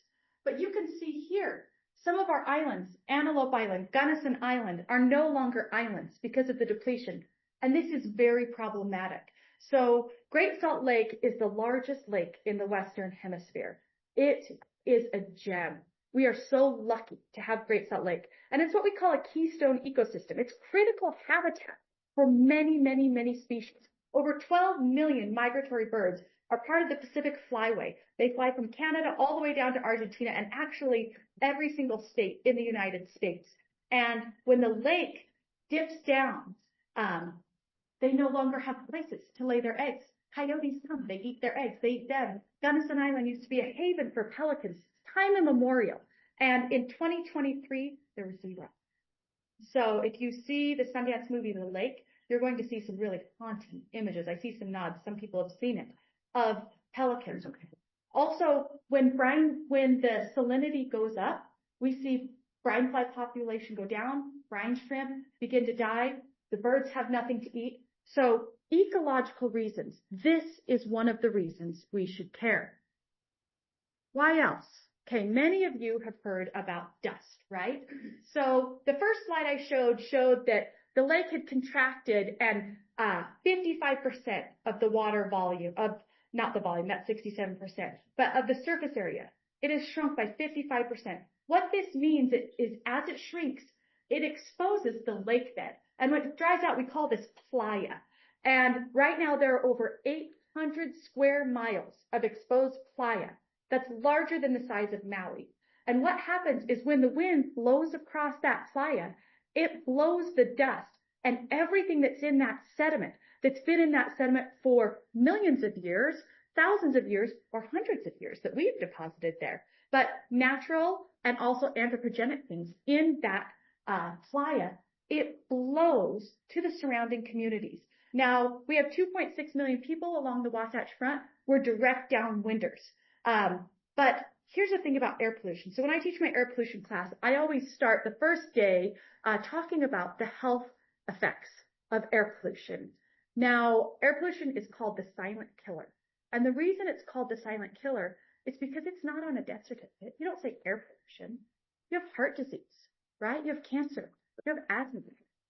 Speaker 10: But you can see here, some of our islands, Antelope Island, Gunnison Island, are no longer islands because of the depletion. And this is very problematic. So Great Salt Lake is the largest lake in the Western Hemisphere. It is a gem. We are so lucky to have Great Salt Lake. And it's what we call a keystone ecosystem. It's critical habitat for many, many, many species. Over 12 million migratory birds are part of the Pacific Flyway. They fly from Canada all the way down to Argentina and actually every single state in the United States. And when the lake dips down, they no longer have places to lay their eggs. Coyotes come, they eat their eggs, they eat them. Gunnison Island used to be a haven for pelicans, time immemorial. And in 2023, there were 0. So if you see the Sundance movie, The Lake, you're going to see some really haunting images. I see some nods. Some people have seen it, of pelicans. Also, when the salinity goes up, we see brine fly population go down, brine shrimp begin to die. The birds have nothing to eat. So ecological reasons. This is one of the reasons we should care. Why else? Okay, many of you have heard about dust, right? So the first slide I showed that the lake had contracted and 55% of the water volume not the volume, that's 67%, but of the surface area, it has shrunk by 55%. What this means is as it shrinks, it exposes the lake bed. And when it dries out, we call this playa. And right now there are over 800 square miles of exposed playa. That's larger than the size of Maui. And what happens is when the wind blows across that playa, it blows the dust and everything that's in that sediment, that's been in that sediment for millions of years, thousands of years, or hundreds of years that we've deposited there. But natural and also anthropogenic things in that playa, it blows to the surrounding communities. Now, we have 2.6 million people along the Wasatch Front. We're direct downwinders. But here's the thing about air pollution. So when I teach my air pollution class, I always start the first day talking about the health effects of air pollution. Now, air pollution is called the silent killer. And the reason it's called the silent killer is because it's not on a death certificate. You don't say air pollution. You have heart disease, right? You have cancer. You have asthma.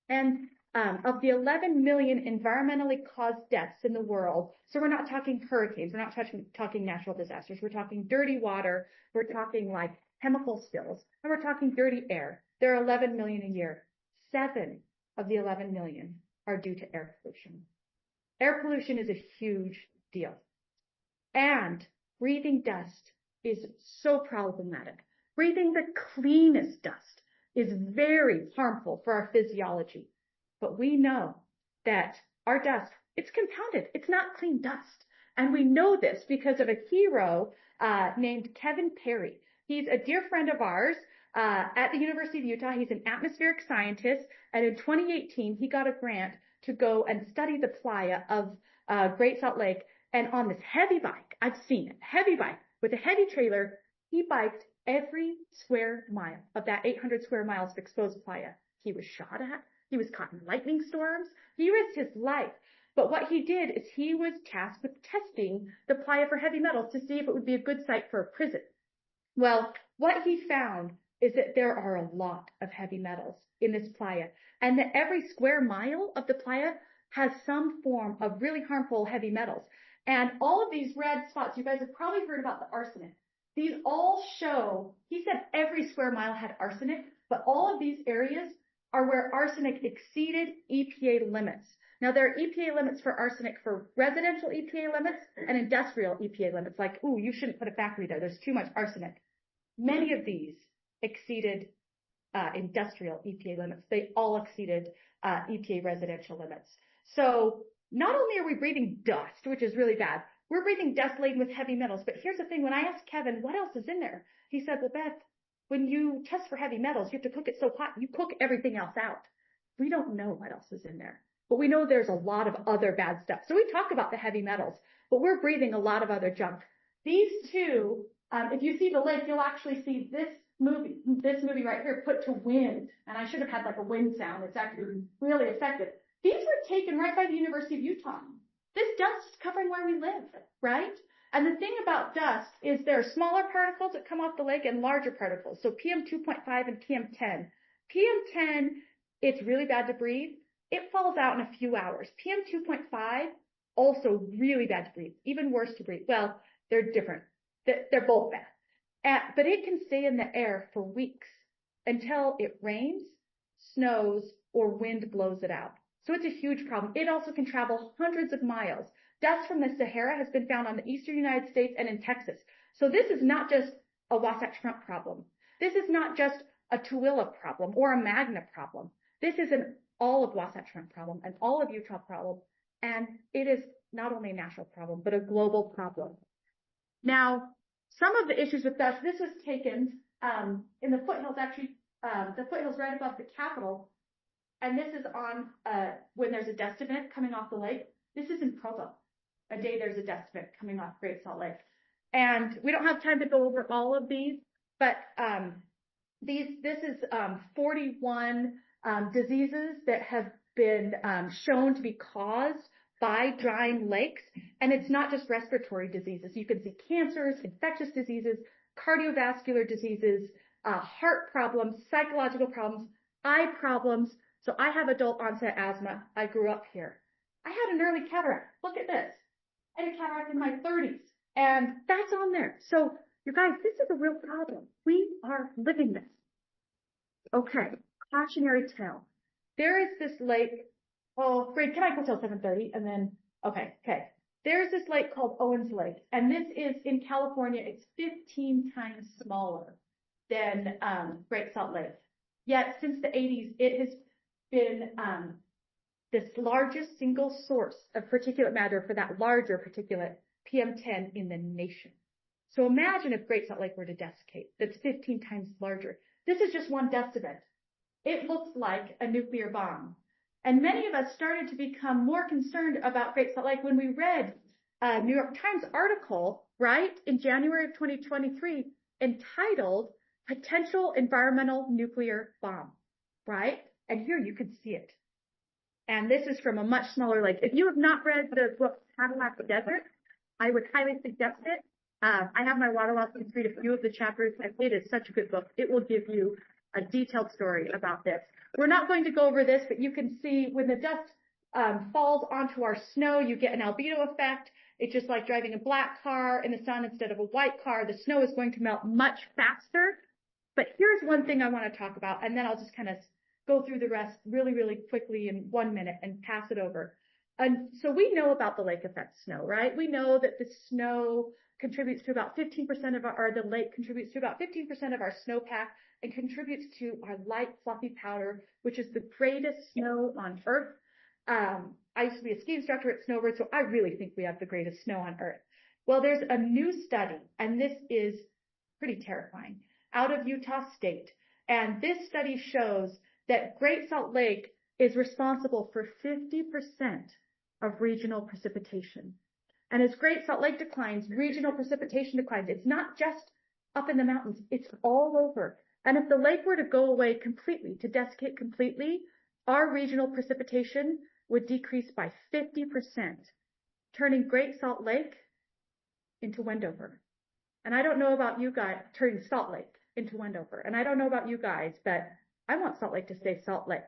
Speaker 10: And of the 11 million environmentally caused deaths in the world, so we're not talking hurricanes, we're not talking natural disasters, we're talking dirty water, we're talking like chemical spills, and we're talking dirty air. There are 11 million a year. 7 of the 11 million are due to air pollution. Air pollution is a huge deal. And breathing dust is so problematic. Breathing the cleanest dust is very harmful for our physiology. But we know that our dust, it's compounded. It's not clean dust. And we know this because of a hero named Kevin Perry. He's a dear friend of ours at the University of Utah. He's an atmospheric scientist. And in 2018, he got a grant to go and study the playa of Great Salt Lake. And on this heavy bike, I've seen it, heavy bike with a heavy trailer, he biked every square mile of that 800 square miles of exposed playa. He was shot at. He was caught in lightning storms. He risked his life. But what he did is he was tasked with testing the playa for heavy metals to see if it would be a good site for a prison. Well, what he found is that there are a lot of heavy metals in this playa, and that every square mile of the playa has some form of really harmful heavy metals. And all of these red spots, you guys have probably heard about the arsenic. These all show, he said every square mile had arsenic, but all of these areas are where arsenic exceeded EPA limits. Now, there are EPA limits for arsenic for residential EPA limits and industrial EPA limits, like, ooh, you shouldn't put a factory there. There's too much arsenic. Many of these exceeded industrial EPA limits. They all exceeded EPA residential limits. So not only are we breathing dust, which is really bad, we're breathing dust laden with heavy metals. But here's the thing. When I asked Kevin, what else is in there? He said, well, Beth, when you test for heavy metals, you have to cook it so hot, you cook everything else out. We don't know what else is in there, but we know there's a lot of other bad stuff. So we talk about the heavy metals, but we're breathing a lot of other junk. These two, if you see the lake, you'll actually see this movie right here put to wind. And I should have had like a wind sound. It's actually really effective. These were taken right by the University of Utah. This dust is covering where we live, right? And the thing about dust is there are smaller particles that come off the lake and larger particles. So PM 2.5 and PM 10. PM 10, it's really bad to breathe. It falls out in a few hours. PM 2.5, also really bad to breathe, even worse to breathe. Well, they're different. They're both bad. But it can stay in the air for weeks until it rains, snows, or wind blows it out. So it's a huge problem. It also can travel hundreds of miles. Dust from the Sahara has been found on the eastern United States and in Texas. So this is not just a Wasatch Front problem. This is not just a Tooele problem or a Magna problem. This is an all of Wasatch Front problem, an all of Utah problem. And it is not only a national problem, but a global problem. Now, some of the issues with dust, this was taken in the foothills, actually, the foothills right above the Capitol. And this is on when there's a dust event coming off the lake. This is in Provo, a day there's a dust event coming off Great Salt Lake. And we don't have time to go over all of these, but this is 41 diseases that have been shown to be caused by drying lakes. And it's not just respiratory diseases. You can see cancers, infectious diseases, cardiovascular diseases, heart problems, psychological problems, eye problems. So I have adult onset asthma. I grew up here. I had an early cataract. Look at this. I had a cataract in my 30s. And that's on there. So you guys, this is a real problem. We are living this. Okay. Cautionary tale. There is this lake. Oh, Fred, can I go till 7:30? And then, okay. There's this lake called Owens Lake. And this is in California. It's 15 times smaller than Great Salt Lake. Yet since the 80s, it has been this largest single source of particulate matter for that larger particulate, PM10, in the nation. So imagine if Great Salt Lake were to desiccate. That's 15 times larger. This is just one dust event. It looks like a nuclear bomb. And many of us started to become more concerned about Great Salt Lake when we read a New York Times article, right, in January of 2023, entitled Potential Environmental Nuclear Bomb, right? And here you can see it. And this is from a much smaller lake. If you have not read the book Cadillac Desert, I would highly suggest it. I have my water loss to read a few of the chapters. It is such a good book. It will give you a detailed story about this. We're not going to go over this, but you can see when the dust falls onto our snow, you get an albedo effect. It's just like driving a black car in the sun instead of a white car. The snow is going to melt much faster. But here's one thing I want to talk about, and then I'll just kind of go through the rest really, really quickly in 1 minute and pass it over. And so we know about the lake effect snow, right? We know that the snow contributes to about 15% of or the lake contributes to about 15% of our snowpack and contributes to our light fluffy powder, which is the greatest snow on Earth. I used to be a ski instructor at Snowbird, so I really think we have the greatest snow on Earth. Well, there's a new study, and this is pretty terrifying, out of Utah State. And this study shows that Great Salt Lake is responsible for 50% of regional precipitation. And as Great Salt Lake declines, regional precipitation declines. It's not just up in the mountains, it's all over. And if the lake were to go away completely, to desiccate completely, our regional precipitation would decrease by 50%, turning Great Salt Lake into Wendover. And I don't know about you guys, turning Salt Lake into Wendover. And I don't know about you guys, but I want Salt Lake to stay Salt Lake.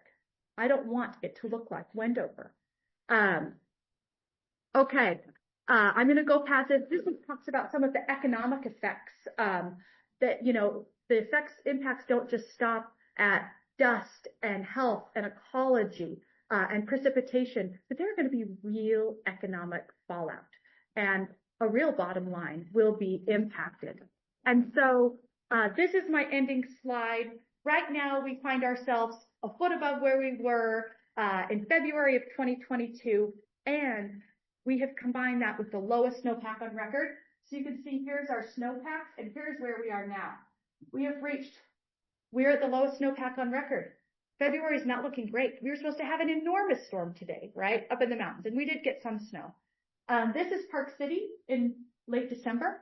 Speaker 10: I don't want it to look like Wendover. Okay. I'm going to go past this. This talks about some of the economic effects, that, you know, the impacts don't just stop at dust and health and ecology, and precipitation, but there are going to be real economic fallout, and a real bottom line will be impacted. And so, this is my ending slide. Right now, we find ourselves a foot above where we were, in February of 2022, and we have combined that with the lowest snowpack on record. So you can see here's our snowpack, and here's where we are now. We're at the lowest snowpack on record. February is not looking great. We were supposed to have an enormous storm today, right? Up in the mountains, and we did get some snow. This is Park City in late December.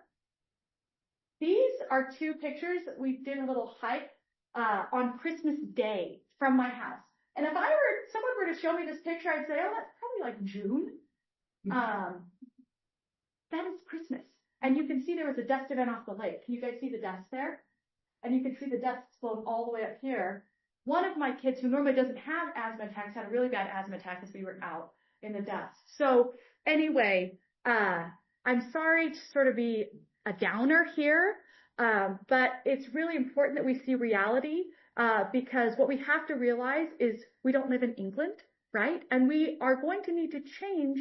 Speaker 10: These are two pictures. We did a little hike, on Christmas Day from my house. And if someone were to show me this picture, I'd say, oh, that's probably like June. That is Christmas. And you can see there was a dust event off the lake. Can you guys see the dust there? And you can see the dust flowing all the way up here. One of my kids, who normally doesn't have asthma attacks, had a really bad asthma attack as we were out in the dust. So anyway, I'm sorry to sort of be a downer here, but it's really important that we see reality, because what we have to realize is we don't live in England, right? And we are going to need to change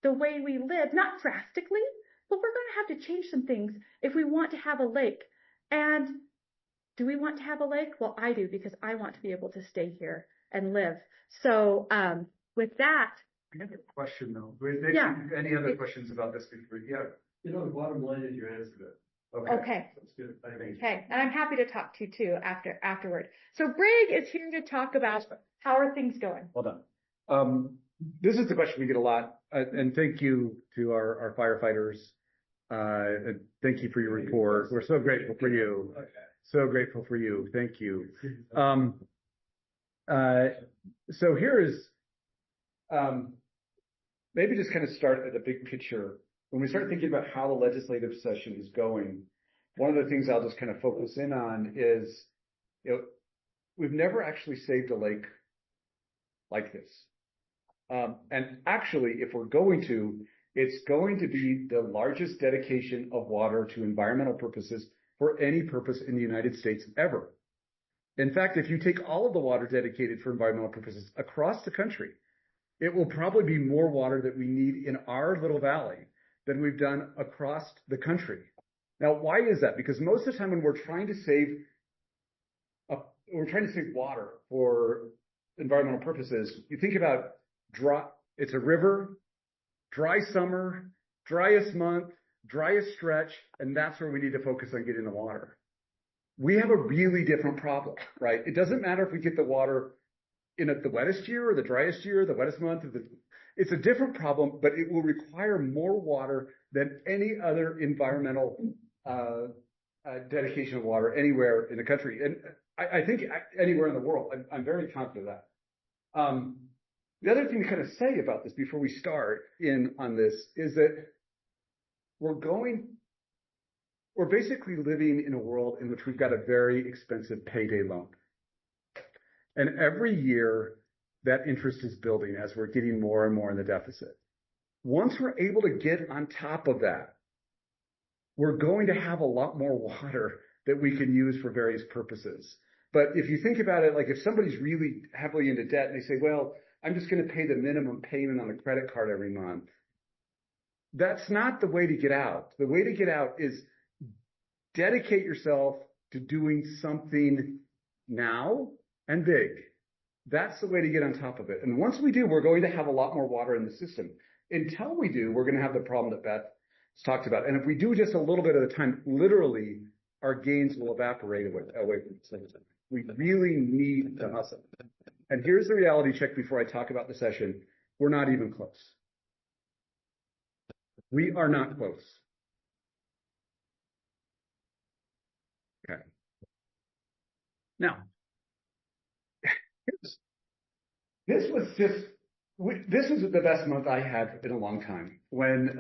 Speaker 10: the way we live, not drastically, but we're going to have to change some things if we want to have a lake. And do we want to have a lake? Well, I do, because I want to be able to stay here and live. So, with that.
Speaker 9: I have a question though.
Speaker 10: Yeah.
Speaker 9: Any other questions about this before? Yeah.
Speaker 5: You know, the bottom line is you answered it.
Speaker 10: Okay.
Speaker 5: That's good. I think.
Speaker 10: Okay. And I'm happy to talk to you too afterward. So Brig is here to talk about how are things going.
Speaker 9: Well done. This is the question we get a lot, and thank you to our firefighters. And thank you for your report. We're so grateful for you. So grateful for you. Thank you. So here is, maybe just kind of start at the big picture. When we start thinking about how the legislative session is going, one of the things I'll just kind of focus in on is, you know, we've never actually saved a lake like this. And actually, if we're going to, it's going to be the largest dedication of water to environmental purposes for any purpose in the United States ever. In fact, if you take all of the water dedicated for environmental purposes across the country, it will probably be more water that we need in our little valley than we've done across the country. Now, why is that? Because most of the time when we're trying to save water for environmental purposes, you think about it's a river, dry summer, driest month, driest stretch, and that's where we need to focus on getting the water. We have a really different problem, right? It doesn't matter if we get the water in the wettest year or the driest year, the wettest month. It's a different problem, but it will require more water than any other environmental dedication of water anywhere in the country. And I think anywhere in the world. I'm very confident of that. The other thing to kind of say about this before we start in on this is that we're basically living in a world in which we've got a very expensive payday loan. And every year that interest is building as we're getting more and more in the deficit. Once we're able to get on top of that, we're going to have a lot more water that we can use for various purposes. But if you think about it, like if somebody's really heavily into debt and they say, well, I'm just going to pay the minimum payment on the credit card every month.
Speaker 12: That's not the way to get out. The way to get out is dedicate yourself to doing something now and big. That's the way to get on top of it. And once we do, we're going to have a lot more water in the system. Until we do, we're going to have the problem that Beth talked about. And if we do just a little bit at a time, literally, our gains will evaporate away from the system. We really need to hustle. And here's the reality check before I talk about the session. We're not even close. We are not close. Okay. Now, this was the best month I had in a long time when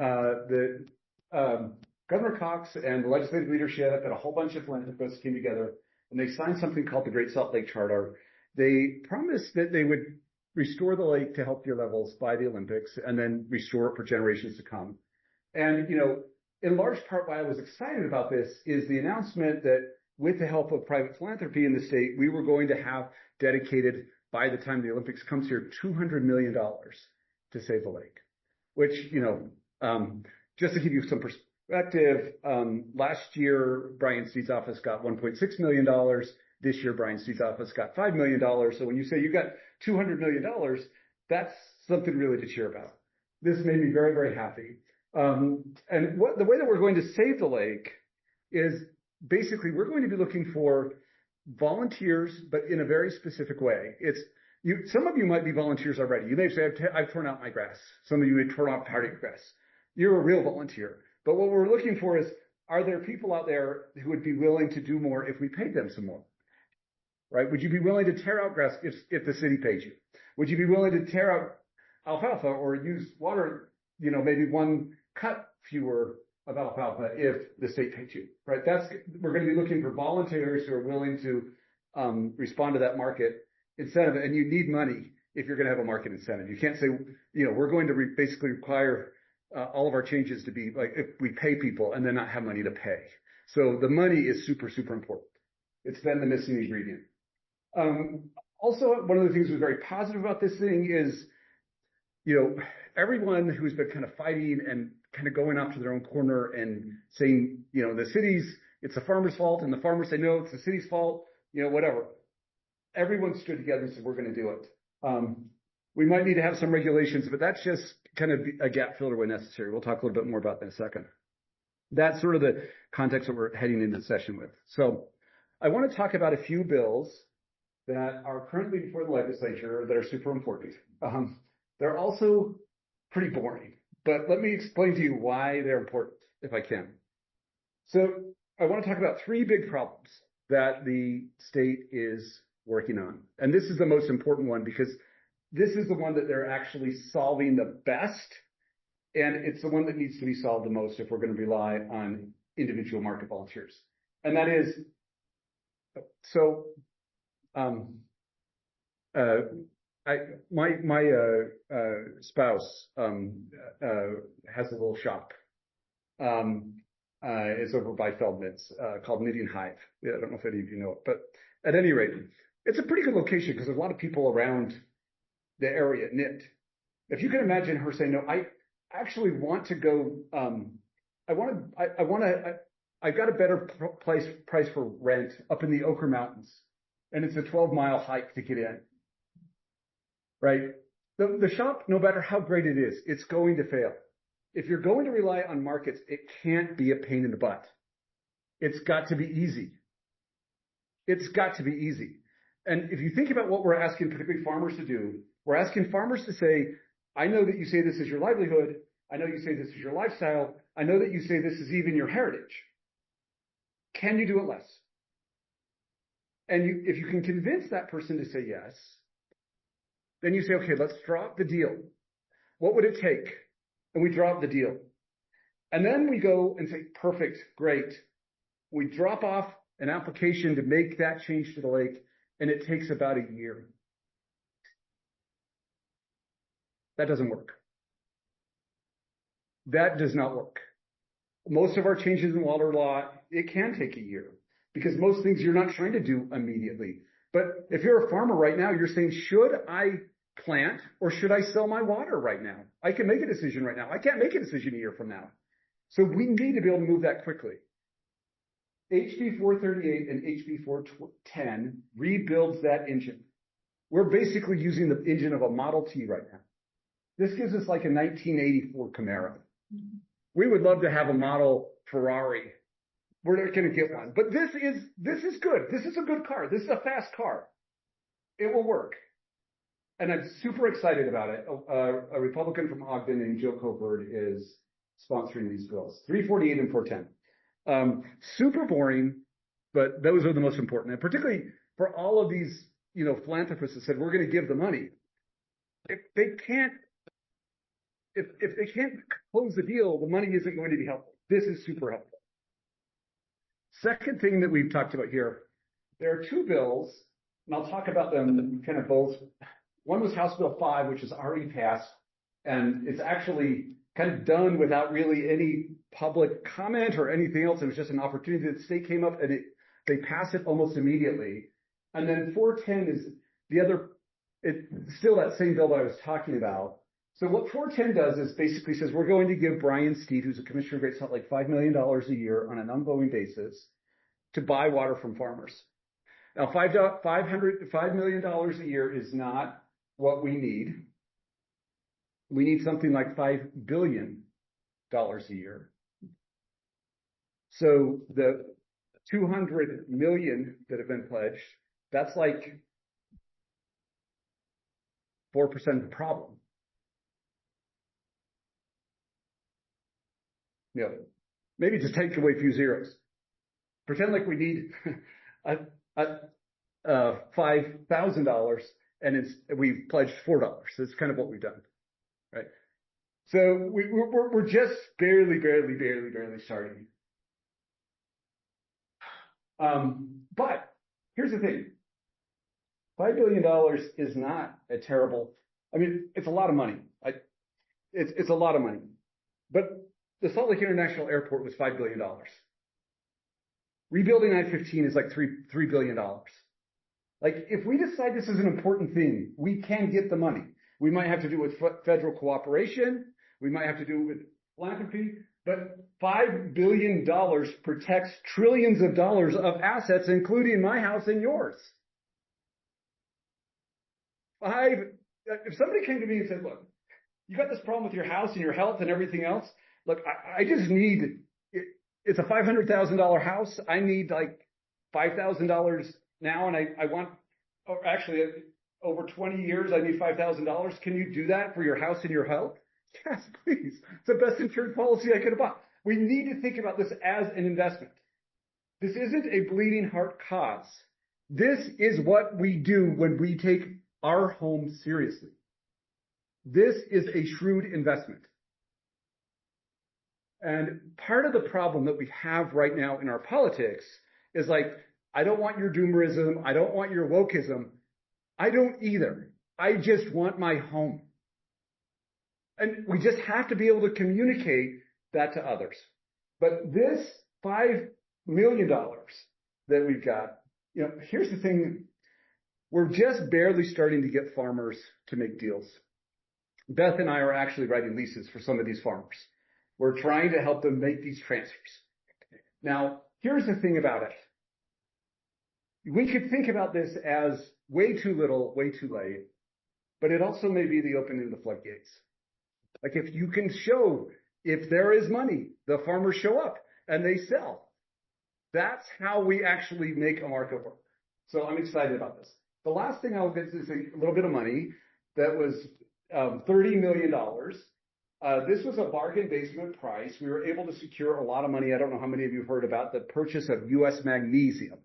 Speaker 12: Governor Cox and the legislative leadership and a whole bunch of philanthropists came together and they signed something called the Great Salt Lake Charter. They promised that they would restore the lake to healthier levels by the Olympics and then restore it for generations to come. And, in large part why I was excited about this is the announcement that with the help of private philanthropy in the state, we were going to have dedicated, by the time the Olympics comes here, $200 million to save the lake, which, just to give you some perspective, last year, Brian Steed's office got $1.6 million. This year, Brian Steed's office got $5 million. So when you say you got $200 million, that's something really to cheer about. This made me very, very happy. And the way that we're going to save the lake is basically we're going to be looking for volunteers, but in a very specific way. Some of you might be volunteers already. You may say, I've torn out my grass. Some of you may torn out part of your grass. You're a real volunteer. But what we're looking for is, are there people out there who would be willing to do more if we paid them some more? Right? Would you be willing to tear out grass if the city paid you? Would you be willing to tear out alfalfa or use water, maybe one cut fewer of alfalfa if the state paid you, right? We're going to be looking for volunteers who are willing to respond to that market incentive, and you need money if you're going to have a market incentive. You can't say, we're going to basically require all of our changes to be like if we pay people and then not have money to pay. So the money is super, super important. It's then the missing ingredient. Also, one of the things that was very positive about this thing is, everyone who's been kind of fighting and kind of going off to their own corner and saying, the city's, it's the farmer's fault, and the farmers say, no, it's the city's fault, whatever. Everyone stood together and said, we're going to do it. We might need to have some regulations, but that's just kind of a gap filler when necessary. We'll talk a little bit more about that in a second. That's sort of the context that we're heading into the session with. So I want to talk about a few bills that are currently before the legislature that are super important. They're also pretty boring, but let me explain to you why they're important, if I can. So I want to talk about three big problems that the state is working on. And this is the most important one because this is the one that they're actually solving the best. And it's the one that needs to be solved the most if we're going to rely on individual market volunteers. And that is, my spouse has a little shop. It's over by Feldman's called Knitting Hive. Yeah, I don't know if any of you know it, but at any rate, it's a pretty good location because there's a lot of people around the area knit. If you can imagine her saying, no, I actually want to go, I've got a better price for rent up in the Ochre Mountains, and it's a 12-mile hike to get in. Right? The shop, no matter how great it is, it's going to fail. If you're going to rely on markets, it can't be a pain in the butt. It's got to be easy. It's got to be easy. And if you think about what we're asking particularly farmers to do, we're asking farmers to say, I know that you say this is your livelihood. I know you say this is your lifestyle. I know that you say this is even your heritage. Can you do it less? And if you can convince that person to say yes, then you say, okay, let's drop the deal. What would it take? And we drop the deal. And then we go and say, perfect, great. We drop off an application to make that change to the lake, and it takes about a year. That doesn't work. That does not work. Most of our changes in water law, it can take a year because most things you're not trying to do immediately. But if you're a farmer right now, you're saying, should I plant or should I sell my water right now? I can make a decision right now. I can't make a decision a year from now. So we need to be able to move that quickly. HB 438 and HB 410 rebuilds that engine. We're basically using the engine of a Model T right now. This gives us like a 1984 Camaro. We would love to have a model Ferrari. We're not going to get one, but this is good. This is a good car. This is a fast car. It will work. And I'm super excited about it. A Republican from Ogden named Joe Covert is sponsoring these bills, 348 and 410. Super boring, but those are the most important. And particularly for all of these, philanthropists that said, we're going to give the money. If they can't close the deal, the money isn't going to be helpful. This is super helpful. Second thing that we've talked about here, there are two bills, and I'll talk about them kind of both. One was House Bill 5, which is already passed, and it's actually kind of done without really any public comment or anything else. It was just an opportunity that the state came up and they passed it almost immediately. And then 410 is the other, it's still that same bill that I was talking about. So what 410 does is basically says we're going to give Brian Steed, who's a commissioner of Great Salt Lake, $5 million a year on an ongoing basis to buy water from farmers. Now, $5 million a year is not what we need. We need something like $5 billion a year. So the 200 million that have been pledged, that's like 4% of the problem. Maybe just take away a few zeros. Pretend like we need $5,000 and we've pledged $4. That's kind of what we've done, right? So we're just barely starting. But here's the thing. $5 billion is not a terrible, it's a lot of money. It's a lot of money. But the Salt Lake International Airport was $5 billion. Rebuilding I-15 is like $3 billion. Like, if we decide this is an important thing, we can get the money. We might have to do it with federal cooperation. We might have to do it with philanthropy. But $5 billion protects trillions of dollars of assets, including my house and yours. If somebody came to me and said, look, you got this problem with your house and your health and everything else. Look, I just need, it's a $500,000 house. I need like $5,000 now. And I want, or actually over 20 years, I need $5,000. Can you do that for your house and your health? Yes, please. It's the best insurance policy I could have bought. We need to think about this as an investment. This isn't a bleeding heart cause. This is what we do when we take our home seriously. This is a shrewd investment. And part of the problem that we have right now in our politics is like, I don't want your doomerism. I don't want your wokeism. I don't either. I just want my home. And we just have to be able to communicate that to others. But this $5 million that we've got, here's the thing. We're just barely starting to get farmers to make deals. Beth and I are actually writing leases for some of these farmers. We're trying to help them make these transfers. Now, here's the thing about it. We could think about this as way too little, way too late, but it also may be the opening of the floodgates. Like if you can show, if there is money, the farmers show up and they sell. That's how we actually make a market work. So I'm excited about this. The last thing I'll get is a little bit of money that was $30 million. This was a bargain basement price. We were able to secure a lot of money. I don't know how many of you have heard about the purchase of U.S. Magnesium.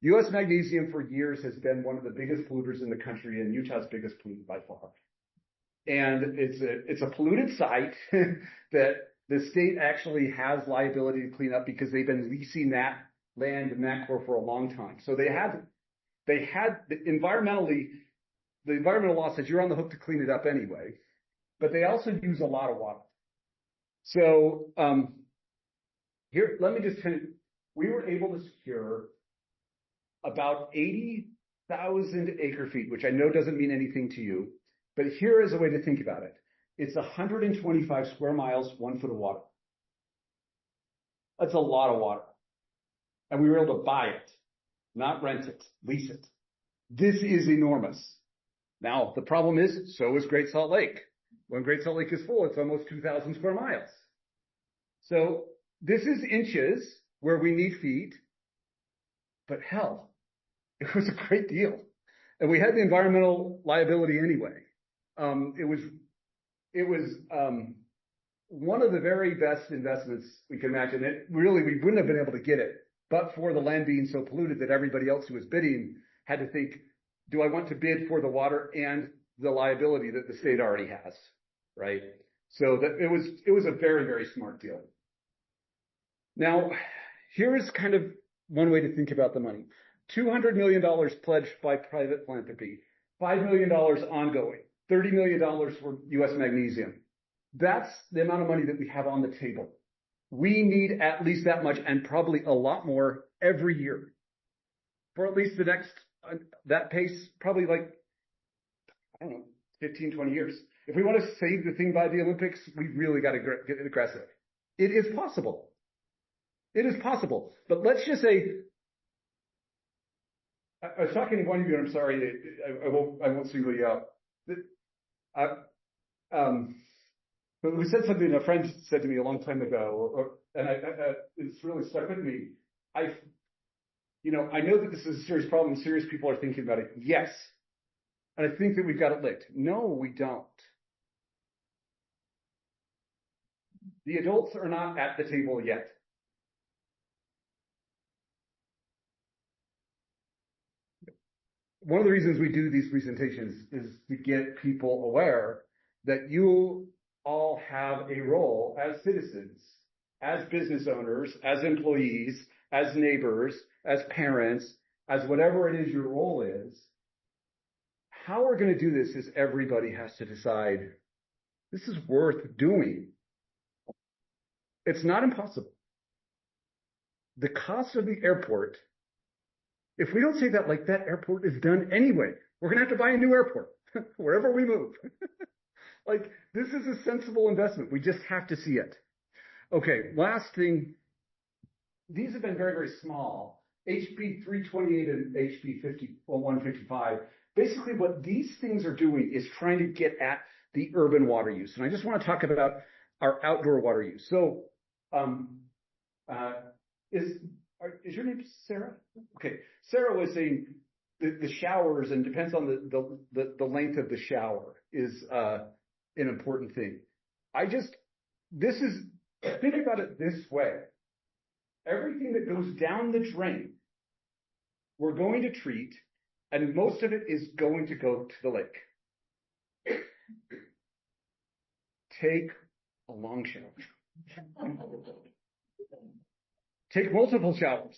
Speaker 12: U.S. Magnesium for years has been one of the biggest polluters in the country and Utah's biggest pollutant by far. And it's a polluted site that the state actually has liability to clean up because they've been leasing that land and that core for a long time. So they had environmentally, the environmental law says you're on the hook to clean it up anyway, but they also use a lot of water. So here, let me just tell you, we were able to secure about 80,000 100,000 acre feet, which I know doesn't mean anything to you, but here is a way to think about it. It's 125 square miles, 1 foot of water. That's a lot of water. And we were able to buy it, not rent it, lease it. This is enormous. Now, the problem is, so is Great Salt Lake. When Great Salt Lake is full, it's almost 2,000 square miles. So this is inches where we need feet, but hell, it was a great deal. And we had the environmental liability anyway. It was one of the very best investments we could imagine. It really, we wouldn't have been able to get it, but for the land being so polluted that everybody else who was bidding had to think, do I want to bid for the water and the liability that the state already has, right? So that it was a very, very smart deal. Now, here is kind of one way to think about the money. $200 million pledged by private philanthropy, $5 million ongoing, $30 million for U.S. Magnesium. That's the amount of money that we have on the table. We need at least that much and probably a lot more every year for at least the next, that pace, probably like, I don't know, 15, 20 years. If we want to save the thing by the Olympics, we really got to get aggressive. It is possible. It is possible. But let's just say, I was talking to one of you, and I'm sorry, I won't single you out. But we said something a friend said to me a long time ago, and it's really stuck with me. I know that this is a serious problem. Serious people are thinking about it. Yes. And I think that we've got it licked. No, we don't. The adults are not at the table yet. One of the reasons we do these presentations is to get people aware that you all have a role as citizens, as business owners, as employees, as neighbors, as parents, as whatever it is your role is. How we're going to do this is everybody has to decide, this is worth doing. It's not impossible. The cost of the airport, if we don't say that, like that airport is done anyway, we're going to have to buy a new airport wherever we move. Like, this is a sensible investment. We just have to see it. Okay, last these have been very, very small. HB 328 and HB 155. Basically, what these things are doing is trying to get at the urban water use. And I just want to talk about our outdoor water use. So, is your name Sarah? Okay. Sarah was saying the showers, and depends on the length of the shower, is an important thing. Think about it this way. Everything that goes down the drain, we're going to treat, and most of it is going to go to the lake. Take a long shower. Take multiple showers.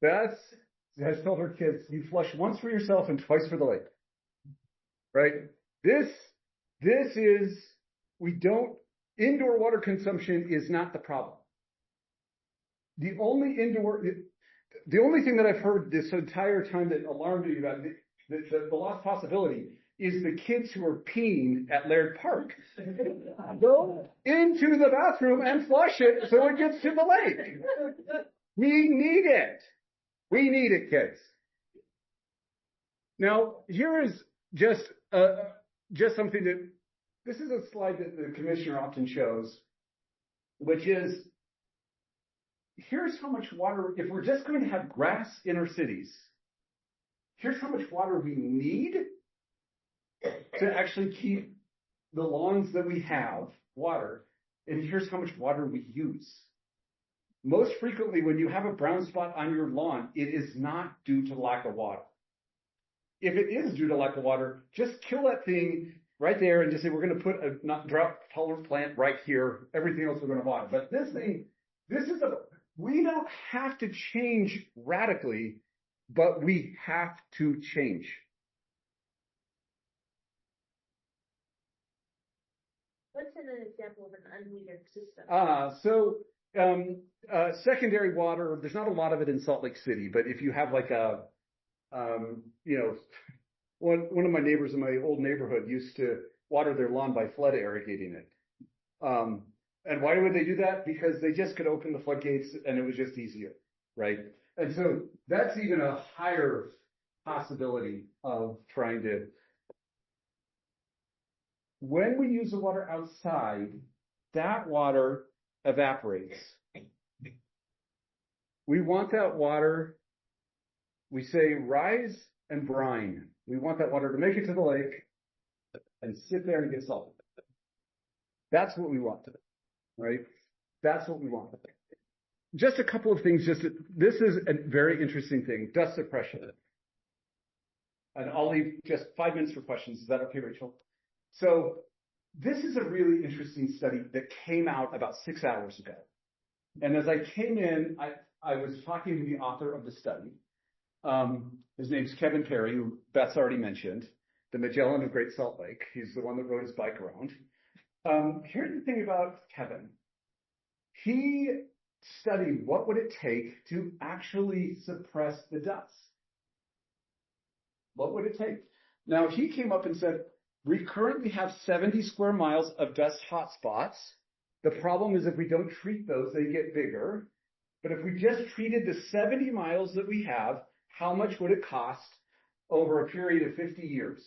Speaker 12: Beth has told her kids, you flush once for yourself and twice for the lake. Right? Indoor water consumption is not the problem. The only thing that I've heard this entire time that alarmed me about the lost possibility is the kids who are peeing at Laird Park. Go into the bathroom and flush it so it gets to the lake. We need it. We need it, kids. Now, here is just something that, this is a slide that the commissioner often shows, which is, here's how much water, if we're just going to have grass in our cities, here's how much water we need to actually keep the lawns that we have water, and here's how much water we use. Most frequently, when you have a brown spot on your lawn, it is not due to lack of water. If it is due to lack of water, just kill that thing right there and just say, we're going to put a drought-tolerant plant right here. Everything else we're going to water. But we don't have to change radically, but we have to change.
Speaker 11: What's an example of an unmetered system?
Speaker 12: Secondary water, there's not a lot of it in Salt Lake City, but if you have like a You know, one of my neighbors in my old neighborhood used to water their lawn by flood irrigating it. And why would they do that? Because they just could open the floodgates and it was just easier, right? And so that's even a higher possibility of trying to. When we use the water outside, that water evaporates. We want that water, we say rise and brine. We want that water to make it to the lake and sit there and get salted. That's what we want, right? That's what we want. Just a couple of things, this is a very interesting thing, dust suppression. And I'll leave just 5 minutes for questions. Is that okay, Rachel? So this is a really interesting study that came out about 6 hours ago. And as I came in, I was talking to the author of the study. His name's Kevin Perry, who Beth's already mentioned, the Magellan of Great Salt Lake. He's the one that rode his bike around. Here's the thing about Kevin. He studied what would it take to actually suppress the dust. What would it take? Now, he came up and said, we currently have 70 square miles of dust hotspots. The problem is if we don't treat those, they get bigger. But if we just treated the 70 miles that we have, how much would it cost over a period of 50 years?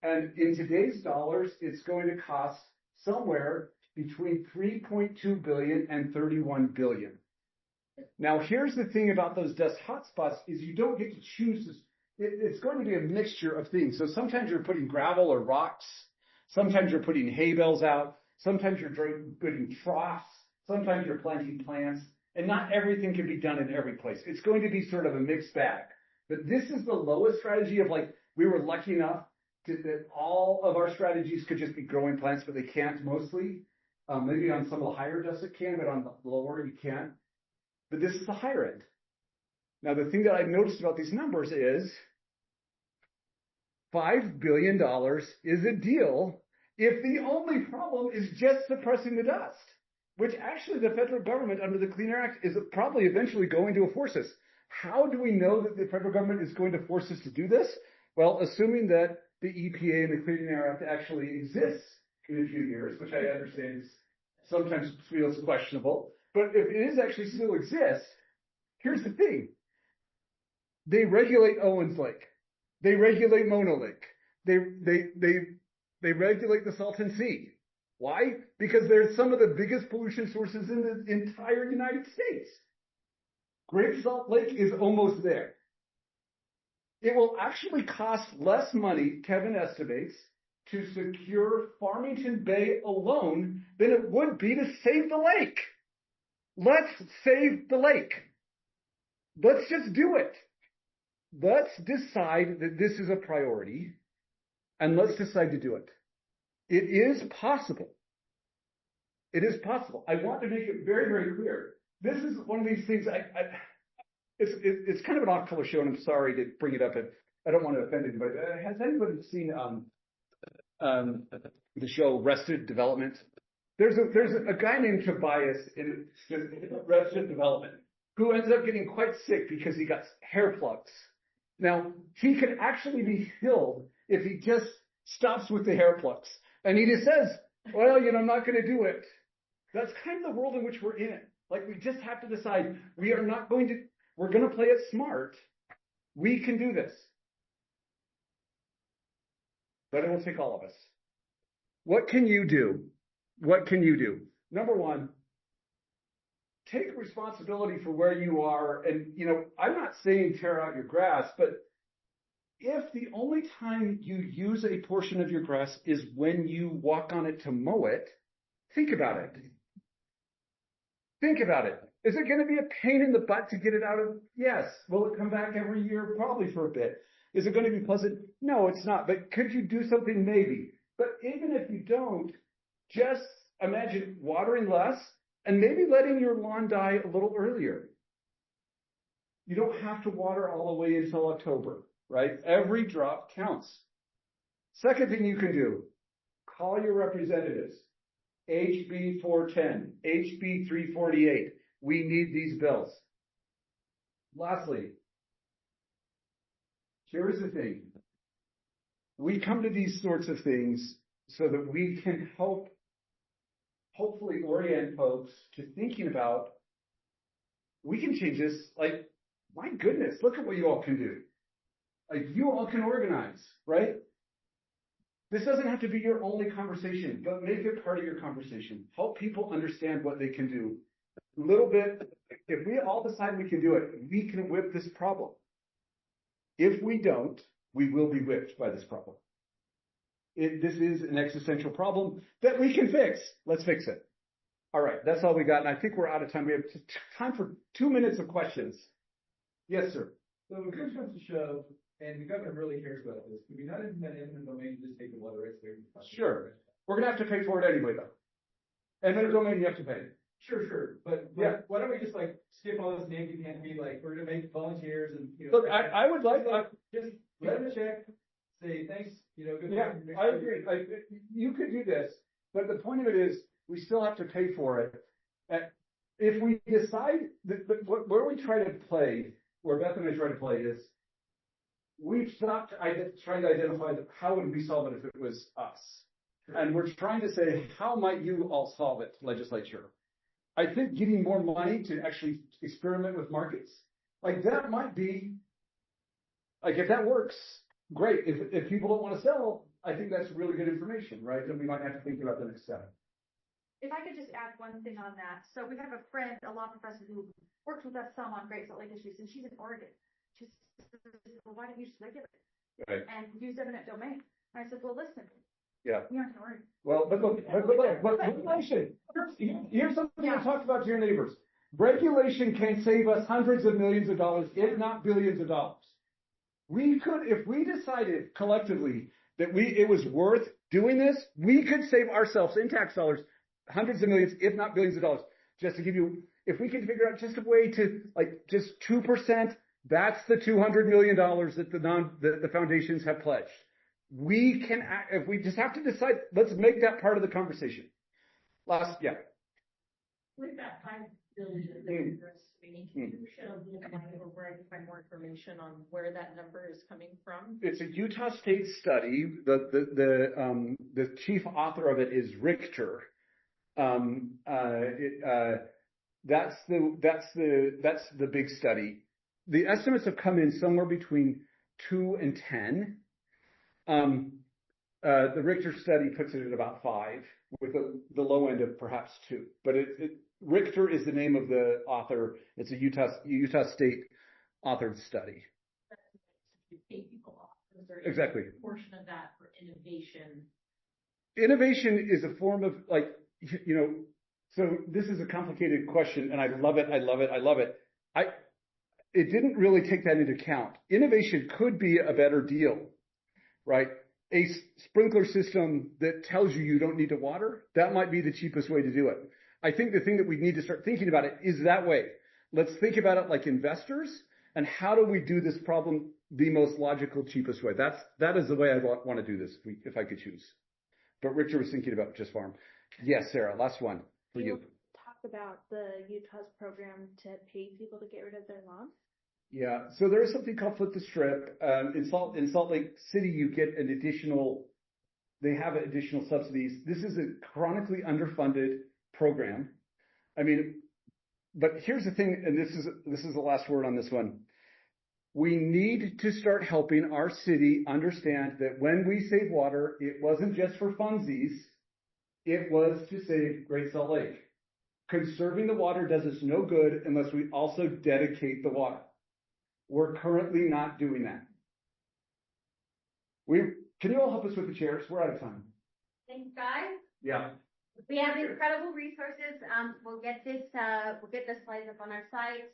Speaker 12: And in today's dollars, it's going to cost somewhere between 3.2 billion and 31 billion. Now, here's the thing about those dust hotspots is you don't get to choose this. It's going to be a mixture of things. So sometimes you're putting gravel or rocks. Sometimes you're putting hay bales out. Sometimes you're putting troughs. Sometimes you're planting plants. And not everything can be done in every place. It's going to be sort of a mixed bag. But this is the lowest strategy of like, we were lucky enough that all of our strategies could just be growing plants, but they can't mostly. Maybe on some of the higher dust it can, but on the lower you can't. But this is the higher end. Now, the thing that I've noticed about these numbers is $5 billion is a deal if the only problem is just suppressing the dust, which actually the federal government under the Clean Air Act is probably eventually going to force us. How do we know that the federal government is going to force us to do this? Well, assuming that the EPA and the Clean Air Act actually exists in a few years, which I understand sometimes feels questionable, but if it is actually still exists, here's the thing. They regulate Owens Lake. They regulate Mona Lake. They regulate the Salton Sea. Why? Because they're some of the biggest pollution sources in the entire United States. Great Salt Lake is almost there. It will actually cost less money, Kevin estimates, to secure Farmington Bay alone than it would be to save the lake. Let's save the lake. Let's just do it. Let's decide that this is a priority, and let's decide to do it. It is possible. It is possible. I want to make it very, very clear. This is one of these things. It's kind of an off-color show, and I'm sorry to bring it up. I don't want to offend anybody. Has anybody seen the show Arrested Development? There's a guy named Tobias in Arrested Development who ends up getting quite sick because he got hair plugs. Now, he could actually be healed if he just stops with the hair plugs. And he just says, well, I'm not going to do it. That's kind of the world in which we're in. Like, we just have to decide we're going to play it smart. We can do this. But it will take all of us. What can you do? What can you do? Number one, take responsibility for where you are. And, I'm not saying tear out your grass, but if the only time you use a portion of your grass is when you walk on it to mow it, think about it. Think about it. Is it going to be a pain in the butt to get it out of? Yes. Will it come back every year? Probably for a bit. Is it going to be pleasant? No, it's not. But could you do something? Maybe. But even if you don't, just imagine watering less and maybe letting your lawn die a little earlier. You don't have to water all the way until October, right? Every drop counts. Second thing you can do, call your representatives. HB 410, HB 348. We need these bills. Lastly, Here's the thing. We come to these sorts of things so that we can hopefully orient folks to thinking about, we can change this. Like, my goodness, look at what you all can do. Like, you all can organize, right? This doesn't have to be your only conversation, but make it part of your conversation. Help people understand what they can do. A little bit, if we all decide we can do it, we can whip this problem. If we don't, we will be whipped by this problem. This is an existential problem that we can fix. Let's fix it. All right, that's all we got. And I think we're out of time. We have time for 2 minutes of questions. Yes, sir.
Speaker 5: So when push comes to shove, and the governor really cares about this, could we not implement eminent domain and just take the water rights there?
Speaker 12: Sure. We're going to have to pay for it anyway, though. Eminent domain, you have to pay.
Speaker 5: Sure. But
Speaker 12: yeah,
Speaker 5: why don't we just like skip all this naming and be like, we're going to make volunteers and,
Speaker 12: Look, I would like,
Speaker 5: just let them check, say, thanks, good.
Speaker 12: Yeah, I agree. You could do this, but the point of it is we still have to pay for it. If we decide where we try to play, where Beth and I try to play is, we've stopped trying to identify how would we solve it if it was us. And we're trying to say, how might you all solve it, legislature? I think getting more money to actually experiment with markets, like that might be, like if that works, great. If people don't want to sell, I think that's really good information, right? Then we might have to think about the next step.
Speaker 10: If I could just add one thing on that. So we have a friend, a law professor who works with us some on Great Salt Lake issues, and she's in Oregon. She says, well, why don't you just regulate it?
Speaker 12: Right.
Speaker 10: And use eminent domain? And I said, well, listen.
Speaker 12: Yeah.
Speaker 10: We aren't in Oregon.
Speaker 12: Well, but regulation. Here's something you talk about to your neighbors. Regulation can save us hundreds of millions of dollars, if not billions of dollars. We could, if we decided collectively that it was worth doing this, we could save ourselves in tax dollars hundreds of millions, if not billions of dollars. Just to give you, if we can figure out just a way to, like, just 2%, that's the $200 million that the foundations have pledged. We can, if we just have to decide, let's make that part of the conversation.
Speaker 7: With that $5 billion that you're estimating, can you shed a little light over where I can find more information on where that number is coming from?
Speaker 12: It's a Utah State study. The chief author of it is Richter. That's the big study. The estimates have come in somewhere between 2 and 10. The Richter study puts it at about 5, with the low end of perhaps 2. But Richter is the name of the author. It's a Utah State authored study.
Speaker 7: You pay people off. Is there
Speaker 12: Exactly.
Speaker 7: a portion of that for innovation?
Speaker 12: Innovation is a form of, like, so this is a complicated question, and I love it. It didn't really take that into account. Innovation could be a better deal, right? A sprinkler system that tells you don't need to water, that might be the cheapest way to do it. I think the thing that we need to start thinking about it is that way. Let's think about it like investors, and how do we do this problem the most logical, cheapest way? That is the way I want to do this, if I could choose. But Richard was thinking about just farm. Yes, Sarah, last one for you.
Speaker 11: Talk about the Utah's program to pay people to get rid of their lawns.
Speaker 12: Yeah, so there is something called Flip the Strip. In Salt Lake City, you get they have additional subsidies. This is a chronically underfunded program. I mean, but here's the thing, and this is the last word on this one. We need to start helping our city understand that when we save water, it wasn't just for funsies. It was to save Great Salt Lake. Conserving the water does us no good unless we also dedicate the water. We're currently not doing that. Can you all help us with the chairs? We're out of time.
Speaker 2: Thanks, guys.
Speaker 12: Yeah.
Speaker 2: We have incredible resources. We'll get the slides up on our site.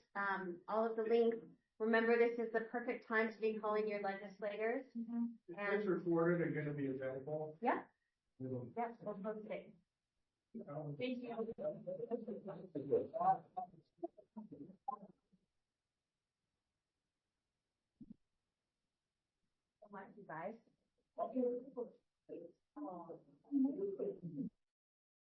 Speaker 2: All of the links. Remember, this is the perfect time to be calling your legislators.
Speaker 5: And it's recorded and going to be available.
Speaker 2: Yeah. Yes, we'll post it. Thank you. So much, you guys.